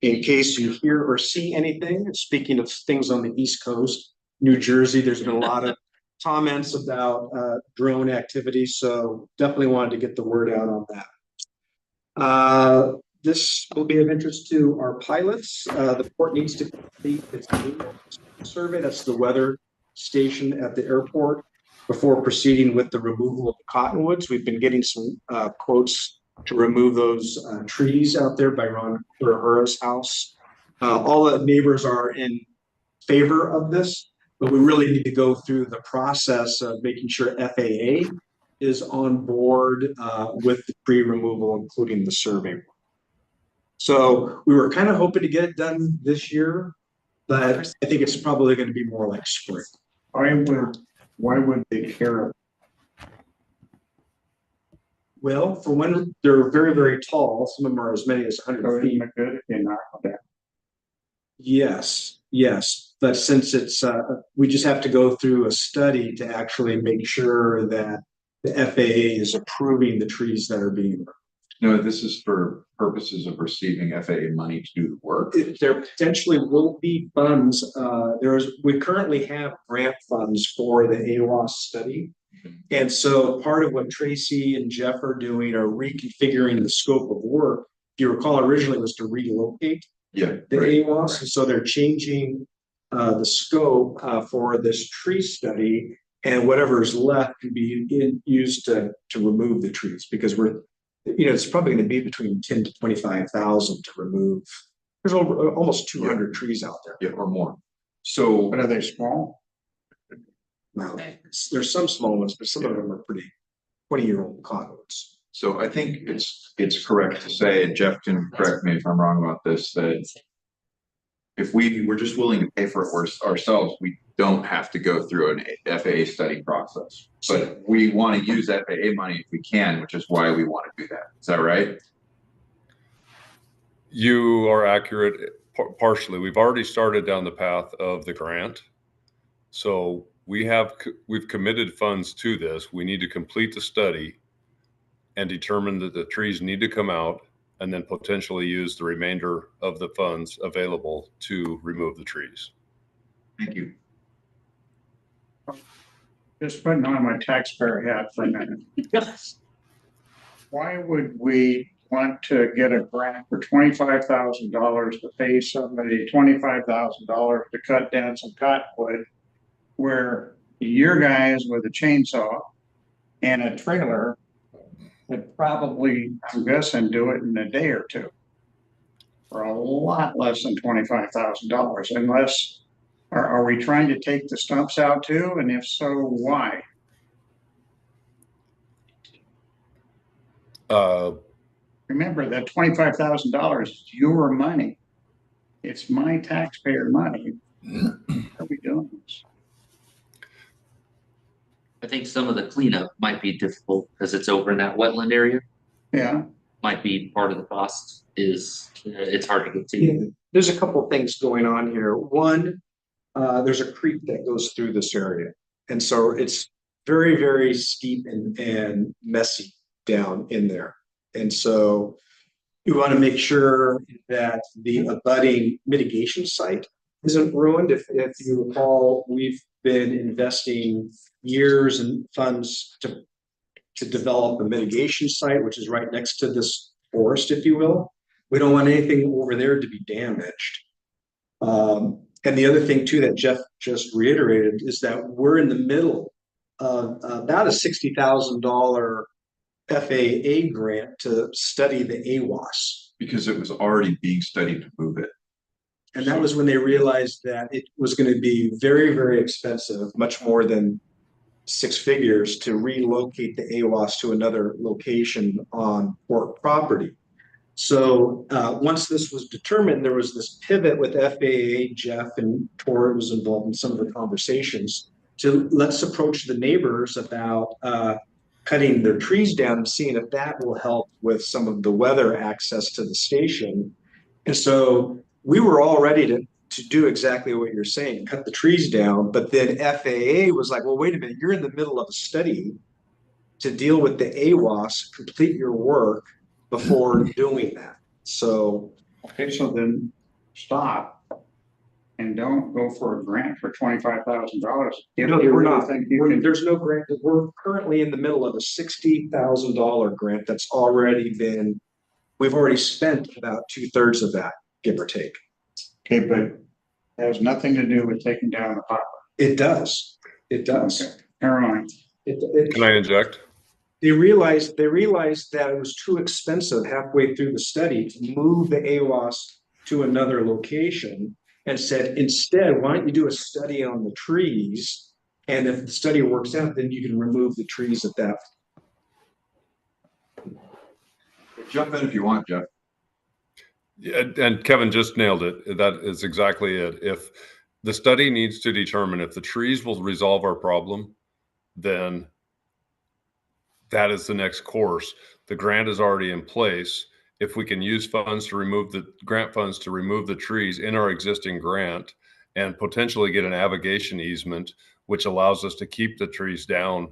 In case you hear or see anything, speaking of things on the East Coast, New Jersey, there's been a lot of comments about drone activity, so definitely wanted to get the word out on that. This will be of interest to our pilots. The port needs to complete its survey, that's the weather station at the airport, before proceeding with the removal of the cottonwoods. We've been getting some quotes to remove those trees out there by Ron Uhura's house. All the neighbors are in favor of this, but we really need to go through the process of making sure FAA is on board with the tree removal, including the survey. So we were kind of hoping to get it done this year, but I think it's probably going to be more like spring. Why would they care? Well, for when they're very, very tall, some of them are as many as 100 feet. Isn't it good if you knock it down? Yes, yes, but since it's, we just have to go through a study to actually make sure that the FAA is approving the trees that are being. No, this is for purposes of receiving FAA money to do the work. There potentially will be funds, we currently have grant funds for the AWAS study. And so part of what Tracy and Jeff are doing are reconfiguring the scope of work. If you recall, originally was to relocate Yeah. the right, AWAS, right. and so they're changing the scope for this tree study, and whatever is left can be used to remove the trees, because it's probably going to be between 10 to 25,000 to remove. There's over almost 200 trees out there. Yeah, or more. So But are they small? Now, there's some small ones, but some of them are pretty 20-year-old cottonwoods. So I think it's correct to say, and Jeff can correct me if I'm wrong about this, that if we were just willing to pay for it ourselves, we don't have to go through an FAA study process. But we want to use FAA money if we can, which is why we want to do that. Is that right? You are accurate partially. We've already started down the path of the grant. So we've committed funds to this. We need to complete the study and determine that the trees need to come out, and then potentially use the remainder of the funds available to remove the trees. Thank you. Just putting on my taxpayer hat for a minute. Why would we want to get a grant for $25,000 to pay somebody $25,000 to cut down some cottonwood, where your guys with a chainsaw and a trailer would probably, I'm guessing, do it in a day or two for a lot less than $25,000, unless, are we trying to take the stumps out too? And if so, why? Remember that $25,000 is your money. It's my taxpayer money. How are we doing this? I think some of the cleanup might be difficult because it's over in that wetland area. Yeah, Might be part of the cost is, it's hard to get to. Yeah, there's a couple of things going on here. One, there's a creek that goes through this area, and so it's very, very steep and messy down in there. And so you want to make sure that the abutting mitigation site isn't ruined. If you recall, we've been investing years and funds to develop a mitigation site, which is right next to this forest, if you will. We don't want anything over there to be damaged. And the other thing too that Jeff just reiterated is that we're in the middle of about a $60,000 FAA grant to study the AWAS. Because it was already being studied to move it. And that was when they realized that it was going to be very, very expensive, much more than 6 figures, to relocate the AWAS to another location on port property. So once this was determined, there was this pivot with FAA. Jeff and Tor was involved in some of the conversations to let's approach the neighbors about cutting their trees down and seeing if that will help with some of the weather access to the station. And so we were all ready to do exactly what you're saying, cut the trees down. But then FAA was like, well, wait a minute, you're in the middle of a study to deal with the AWAS, complete your work before doing that. So, okay, so then stop and don't go for a grant for $25,000. no, we're not. There's no grant. We're currently in the middle of a $60,000 grant that's already been, we've already spent about 2/3 of that, give or take. Okay, but it has nothing to do with taking down the poplar. It does. It does. Okay, never mind. Can I inject? They realized that it was too expensive halfway through the study to move the AWAS to another location, and said, instead, why don't you do a study on the trees? And if the study works out, then you can remove the trees at that. Jump in if you want, Jeff. Yeah, and Kevin just nailed it. That is exactly it. If the study needs to determine if the trees will resolve our problem, then that is the next course. The grant is already in place. If we can use funds to remove the grant funds to remove the trees in our existing grant and potentially get an avigation easement, which allows us to keep the trees down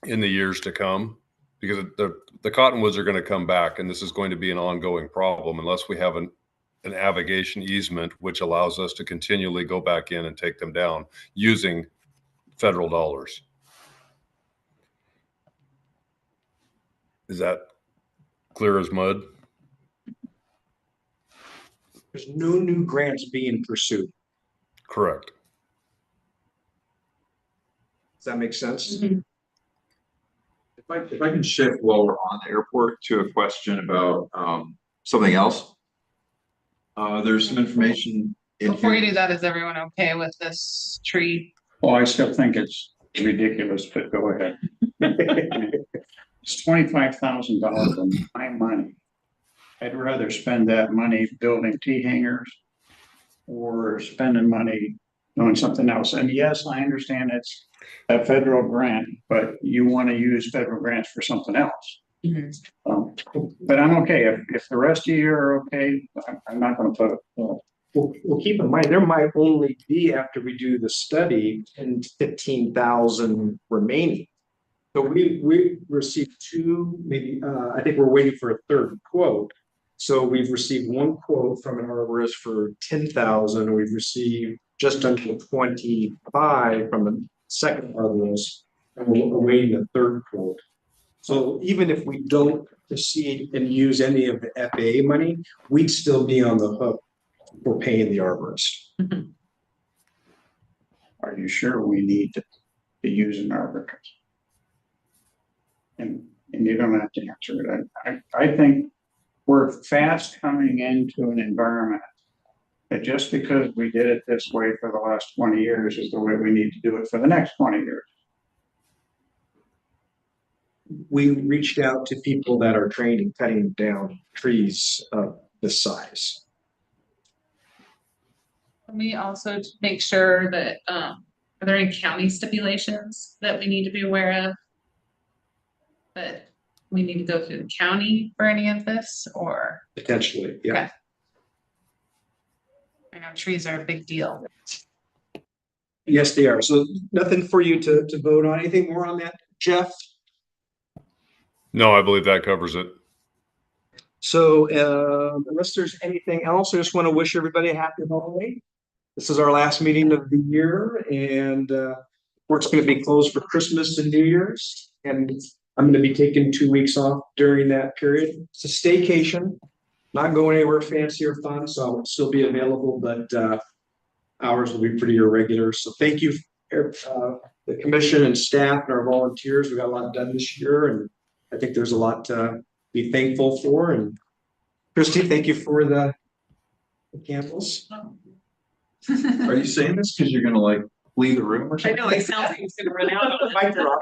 in the years to come, because the cottonwoods are going to come back, and this is going to be an ongoing problem unless we have an avigation easement, which allows us to continually go back in and take them down using federal dollars. Is that clear as mud? There's no new grants being pursued. Correct. Does that make sense? If I can shift while we're on the airport to a question about something else. There's some information in Before you here. do that, is everyone okay with this tree? Well, I still think it's ridiculous, but go ahead. It's $25,000 of my money. I'd rather spend that money building T hangers or spending money doing something else. And yes, I understand it's a federal grant, but you want to use federal grants for something else. But I'm okay. If the rest of you are okay, I'm not going to put. Well, keep in mind, there might only be, after we do the study, 10 to 15,000 remaining. So we received two, maybe, I think we're waiting for a third quote. So we've received one quote from an arborist for 10,000. We've received just under 25 from a second arborist, and we're awaiting a third quote. So even if we don't proceed and use any of the FAA money, we'd still be on the hook for paying the arborist. Are you sure we need to use an arbitrage? And you don't have to answer it. I think we're fast coming into an environment that just because we did it this way for the last 20 years is the way we need to do it for the next 20 years. We reached out to people that are trained in cutting down trees of this size. Can we also make sure that, are there any county stipulations that we need to be aware of? That we need to go through the county for any of this, or? Potentially, yeah. Okay. I know trees are a big deal. Yes, they are. So nothing for you to vote on. Anything more on that, Jeff? No, I believe that covers it. So unless there's anything else, I just want to wish everybody a happy holiday. This is our last meeting of the year, and work's going to be closed for Christmas and New Year's. And I'm going to be taking 2 weeks off during that period. It's a staycation, not going anywhere fancy or fun, so I'll still be available, but hours will be pretty irregular. So thank you, the commission and staff and our volunteers. We got a lot done this year, and I think there's a lot to be thankful for. And Christy, thank you for the candles. Are you saying this because you're gonna like leave the room or I something? know, it sounds like he's gonna run out. Mic drop.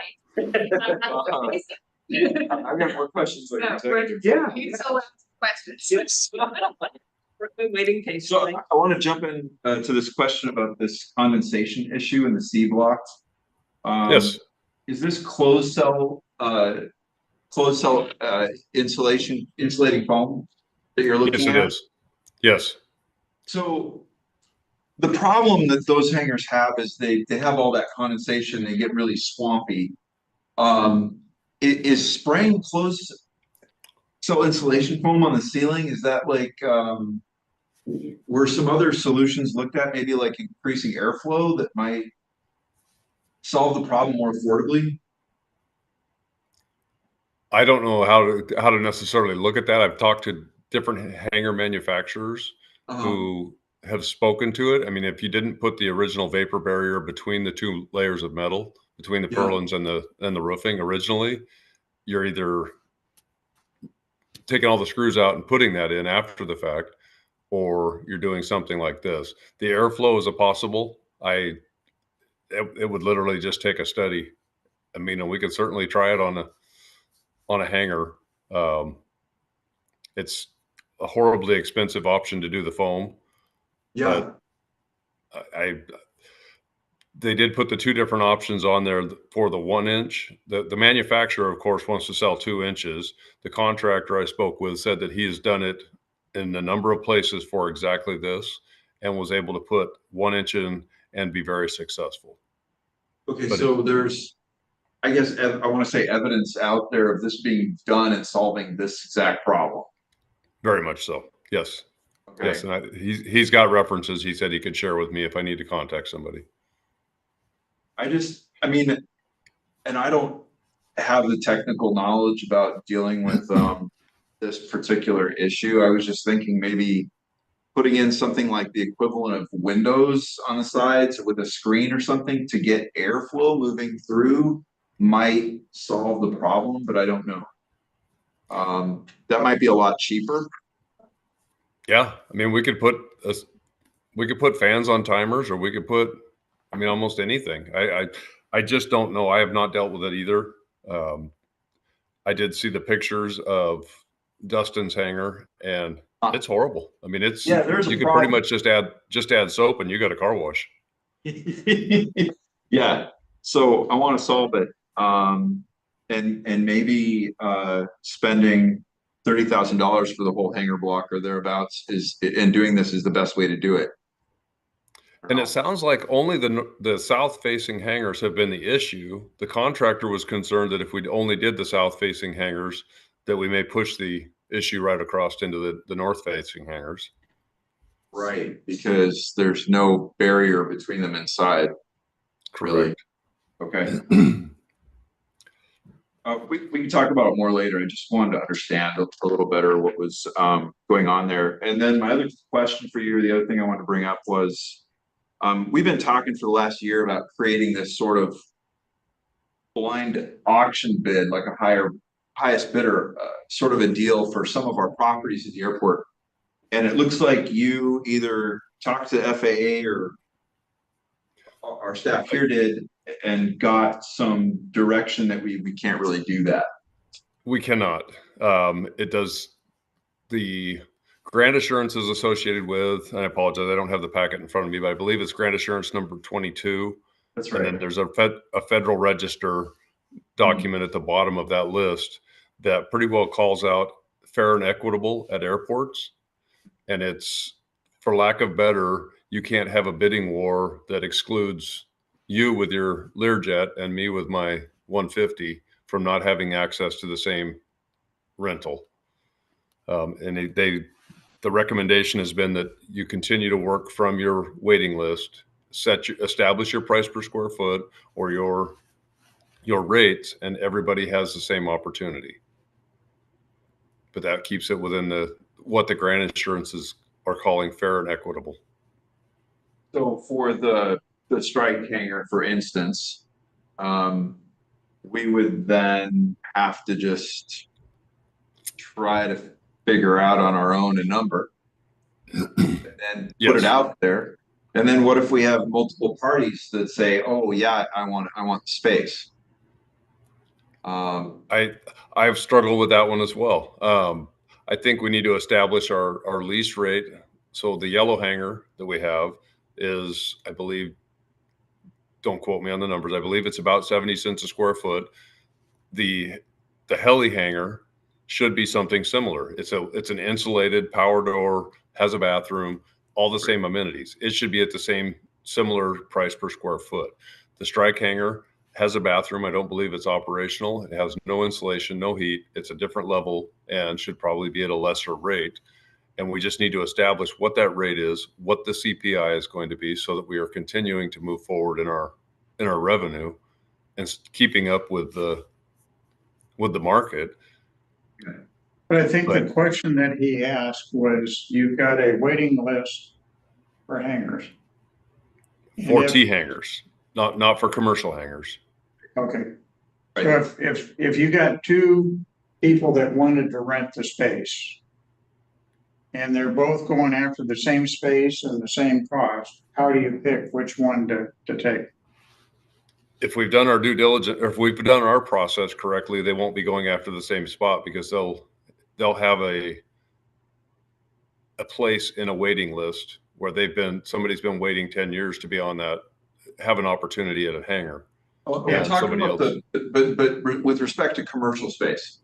I've got more questions later. Yeah. He's still asking questions. Yes. We're waiting So patiently. I want to jump in to this question about this condensation issue in the C blocks. Yes. Is this closed cell insulating foam that you're looking Yes, at? it is. Yes. So the problem that those hangers have is they have all that condensation, they get really swampy. Is spraying closed cell insulation foam on the ceiling, is that like, were some other solutions looked at, maybe like increasing airflow that might solve the problem more affordably? I don't know how to necessarily look at that. I've talked to different hanger manufacturers who have spoken to it. I mean, if you didn't put the original vapor barrier between the two layers of metal, between the purlins and the roofing originally, you're either taking all the screws out and putting that in after the fact, or you're doing something like this. The airflow is a possible. It would literally just take a study. I mean, we could certainly try it on a hanger. a horribly expensive option to do the foam. Yeah, They did put the two different options on there for the 1 inch. The manufacturer, of course, wants to sell 2 inches. The contractor I spoke with said that he has done it in a number of places for exactly this and was able to put 1 inch in and be very successful. okay, But so there's, I guess, I want to say evidence out there of this being done and solving this exact problem. Very much so. Yes. Okay. Yes. And he's got references he said he could share with me if I need to contact somebody. I mean, and I don't have the technical knowledge about dealing with this particular issue. I was just thinking maybe putting in something like the equivalent of windows on the sides with a screen or something to get airflow moving through might solve the problem, but I don't know. That might be a lot cheaper. Yeah. I mean, we could put fans on timers, or we could put, I mean, almost anything. I just don't know. I have not dealt with it either. I did see the pictures of Dustin's hangar, and it's horrible. I mean, it's, Yeah, there's a you could problem. pretty much just add soap and you got a car wash. Yeah, so I want to solve it. And maybe spending $30,000 for the whole hangar block or thereabouts and doing this is the best way to do it. And it sounds like only the south facing hangars have been the issue. The contractor was concerned that if we only did the south facing hangars, that we may push the issue right across into the north facing hangars. Right, because there's no barrier between them inside, really. Correct. Okay. We can talk about it more later. I just wanted to understand a little better what was going on there. And then my other question for you, the other thing I wanted to bring up was, we've been talking for the last year about creating this sort of blind auction bid, like a highest bidder, sort of a deal for some of our properties at the airport. And it looks like you either talked to FAA or our staff here did and got some direction that we can't really do that. We cannot. It does, the grant assurance is associated with, and I apologize, I don't have the packet in front of me, but I believe it's grant assurance number 22. That's And then there's a Federal Register document at the bottom of that list that pretty well calls out fair and equitable at airports. And it's, for lack of better, you can't have a bidding war that excludes you with your Learjet and me with my 150 from not having access to the same rental. And the recommendation has been that you continue to work from your waiting list, establish your price per square foot or your rates, and everybody has the same opportunity. But that keeps it within what the grant assurances are calling fair and equitable. So for the strike hangar, for instance, we would then have to just try to figure out on our own a number and then put it out there. And then what if we have multiple parties that say, oh yeah, I want the space? I've struggled with that one as well. I think we need to establish our lease rate. So the yellow hangar that we have is, I believe, don't quote me on the numbers, I believe it's about 70 cents a square foot. The heli hangar should be something similar. It's an insulated power door, has a bathroom, all the same amenities. It should be at the same similar price per square foot. The strike hangar has a bathroom. I don't believe it's operational. It has no insulation, no heat. It's a different level and should probably be at a lesser rate. And we just need to establish what that rate is, what the CPI is going to be, so that we are continuing to move forward in our revenue and keeping up with the market. But I think the question that he asked was, you've got a waiting list for hangars. For T hangars, not for commercial hangars. Okay. So if you got two people that wanted to rent the space and they're both going after the same space and the same cost, how do you pick which one to take? If we've done our due diligence, or if we've done our process correctly, they won't be going after the same spot because they'll have a place in a waiting list where somebody's been waiting 10 years to be on that, have an opportunity at a hangar. We're Yeah, talking somebody about but with respect to commercial space.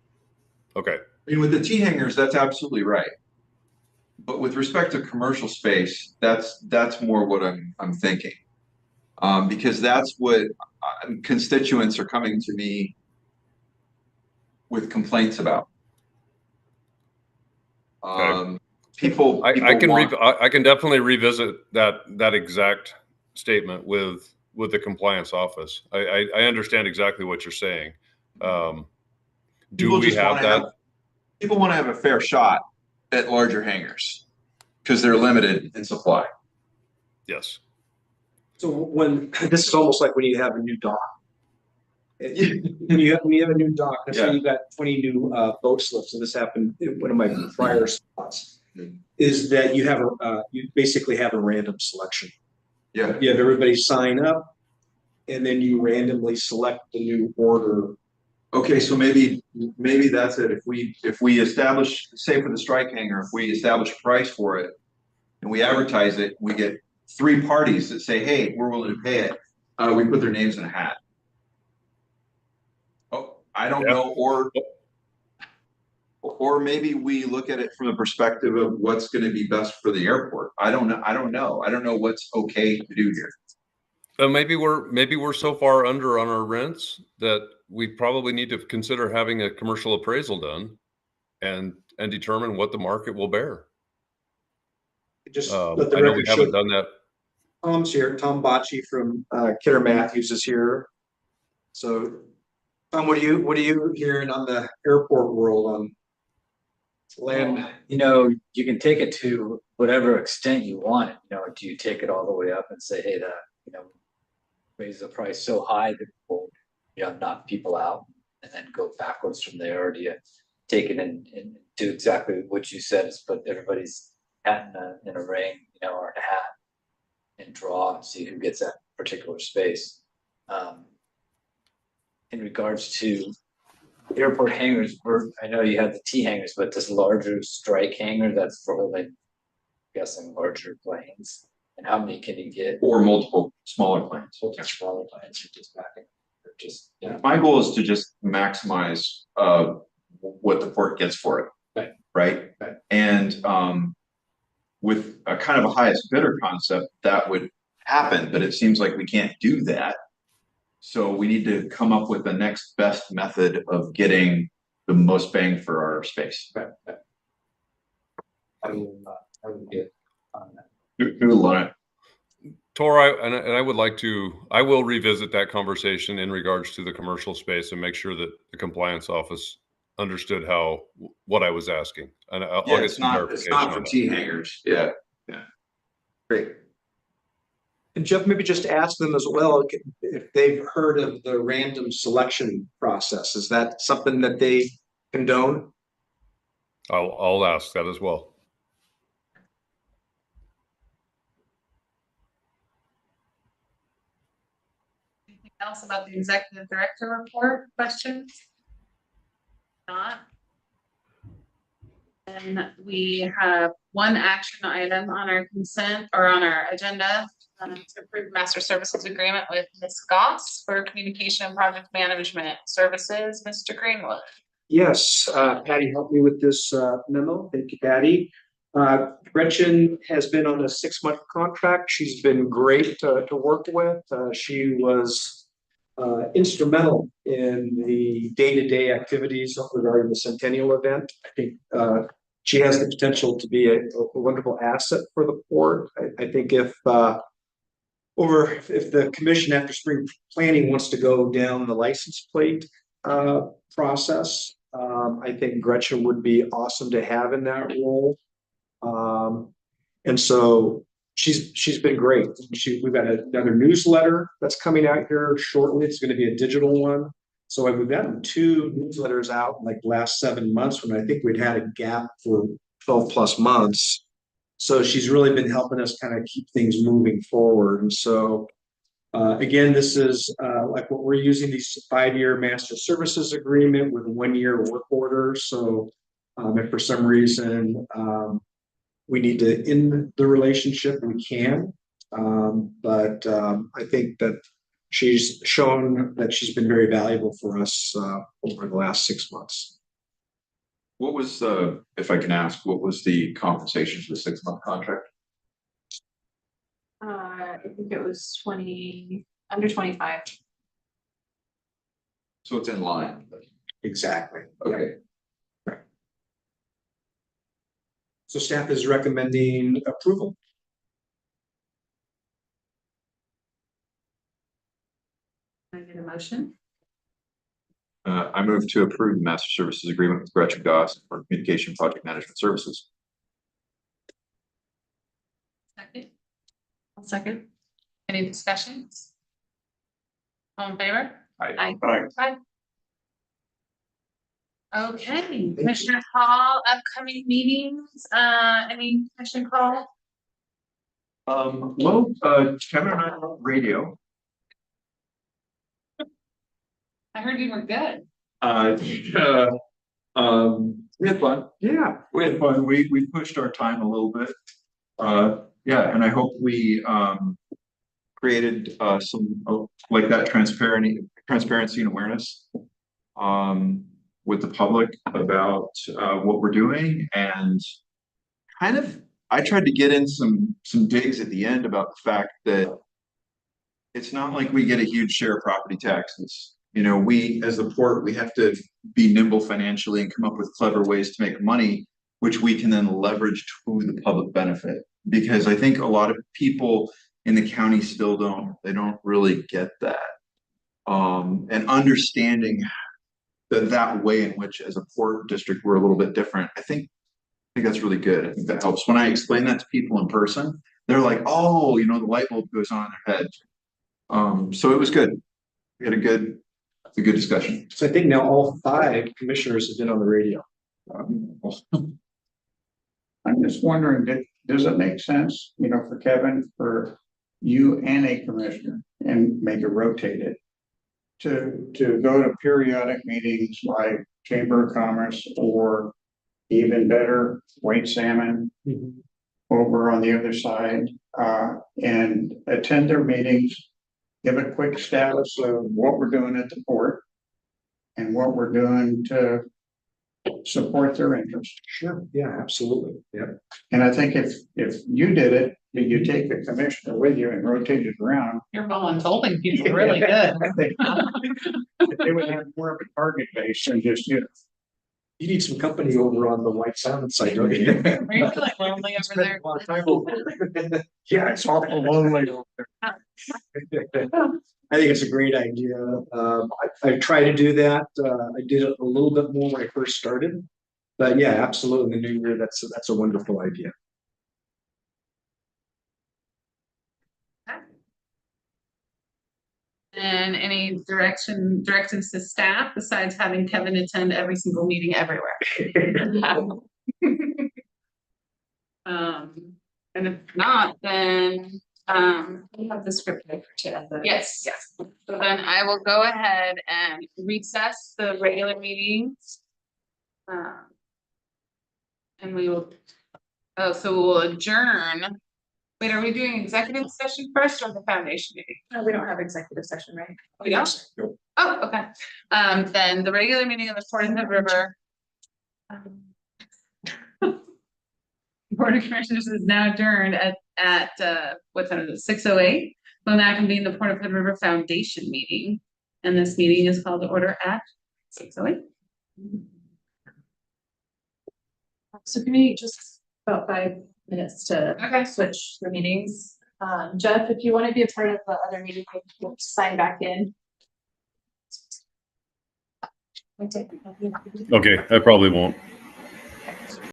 Okay. I mean, with the T hangers, that's absolutely right. But with respect to commercial space, that's more what I'm thinking. Because that's what constituents are coming to me with complaints about. People I can want, I can definitely revisit that exact statement with the compliance office. I understand exactly what you're saying. Do people we just have want to that? people want to have a fair shot at larger hangars because they're limited in supply. Yes. So this is almost like when you have a new dock. When you have a new dock, let's say Yeah. you got 20 new boat slips, and this happened in one of my prior spots, is that you basically have a random selection. Yeah. You have everybody sign up, and then you randomly select the new order. Okay, so maybe that's it. If we establish, say for the strike hanger, if we establish a price for it and we advertise it, we get 3 parties that say, hey, we're willing to pay it. We put their names in a hat. Oh, I don't know, or maybe we look at it from the perspective of what's going to be best for the airport. I don't know. I don't know what's okay to do here. Maybe we're so far under on our rents that we probably need to consider having a commercial appraisal done and determine what the market will bear. Just let the I know record we show. haven't done that. Tom's here. Tom Bocci from Kidder Matthews is here. So, Tom, what are you hearing on the airport world on land? You know, you can take it to whatever extent you want it. You know, do you take it all the way up and say, hey, raise the price so high that will, knock people out, and then go backwards from there? Or do you take it and do exactly what you said, is put everybody's hat in a ring, or in a hat, and draw and see who gets that particular space? In regards to airport hangars, I know you have the T hangars, but this larger strike hangar that's for holding, I'm guessing, larger planes. And how many can you get? Or multiple smaller planes. Smaller planes, just backing. My goal is to just maximize what the port gets for it. Right. And with a kind of a highest bidder concept, that would happen, but it seems like we can't do that. So we need to come up with the next best method of getting the most bang for our space. I would get on that. Do a lot. Tor, I would like to, I will revisit that conversation in regards to the commercial space and make sure that the compliance office understood what I was asking. And I'll get some clarification. It's not for T hangers. Yeah. Great. And Jeff, maybe just ask them as well if they've heard of the random selection process. Is that something that they condone? I'll ask that as well. Anything else about the executive director report? Questions? Not. And we have one action item on our consent or on our agenda to approve master services agreement with Ms. Goss for communication and project management services. Mr. Greenwood. Yes, Patty helped me with this memo. Thank you, Patty. Gretchen has been on a 6-month contract. She's been great to work with. She was instrumental in the day-to-day activities regarding the Centennial event. I think she has the potential to be a wonderful asset for the port. I think if the commission after spring planning wants to go down the license plate process, I think Gretchen would be awesome to have in that role. And so she's been great. We've got another newsletter that's coming out here shortly. It's going to be a digital one. So we've gotten 2 newsletters out in like the last 7 months, when I think we'd had a gap for 12 plus months. So she's really been helping us kind of keep things moving forward. And so again, this is like what we're using, these 5-year master services agreement with 1-year work order. So if for some reason we need to end the relationship, we can. But I think that she's shown that she's been very valuable for us over the last 6 months. What was, if I can ask, what was the compensation for the 6-month contract? I think it was under 25. So it's in line. Exactly. Okay. So staff is recommending approval. Can I get a motion? I move to approve the master services agreement with Gretchen Goss for communication project management services. Second, I'll second. any discussions? All in favor? Right. Okay, Commissioner Hall, upcoming meetings, any commission call? Well, Kevin and I are on radio. I heard you were good. We had fun. Yeah, we had fun. We pushed our time a little bit. Yeah, and I hope we created some like that transparency and awareness with the public about what we're doing, and kind of I tried to get in some digs at the end about the fact that it's not like we get a huge share of property taxes. You know, we as the port, we have to be nimble financially and come up with clever ways to make money, which we can then leverage to the public benefit. Because I think a lot of people in the county still don't really get that. And understanding that way in which as a port district, we're a little bit different. I think that's really good. I think that helps. When I explain that to people in person, they're like, oh, you know, the light bulb goes on in their head. So it was good. We had a good discussion. So I think now all 5 commissioners have been on the radio. I'm just wondering, does it make sense, you know, for Kevin, for you and a commissioner, and make it rotated to go to periodic meetings like Chamber of Commerce, or even better, White Salmon over on the other side, and attend their meetings, give a quick status of what we're doing at the port and what we're doing to support their interest. Sure. Yeah, absolutely. Yeah. And I think if you did it, that you take the commissioner with you and rotate it around, You're volunteering people really good. I think they would have more of a target base than just you. You need some company over on the White Salmon side, don't you? Are you feeling lonely over Spend there? a lot of time over there. Yeah, it's awful lonely over there. I think it's a great idea. I try to do that. I did it a little bit more when I first started, but yeah, absolutely. In the new year, that's a wonderful idea. And any directives to staff besides having Kevin attend every single meeting everywhere? And if not, then, We have the script there for today. yes. So then I will go ahead and recess the regular meetings. And we will, so we'll adjourn. Wait, are we doing executive session first or the foundation meeting? We don't have executive session, right? We don't? Oh, okay. Then the regular meeting of the Port of Hood River. Board of Commissioners is now adjourned at what time is it, 6:08. We'll now convene the Port of Hood River Foundation meeting. And this meeting is called to order at 6:08. So can we just about 5 minutes to Okay. switch the meetings? Jeff, if you want to be a part of the other meeting, we'll sign back in. Okay, I probably won't.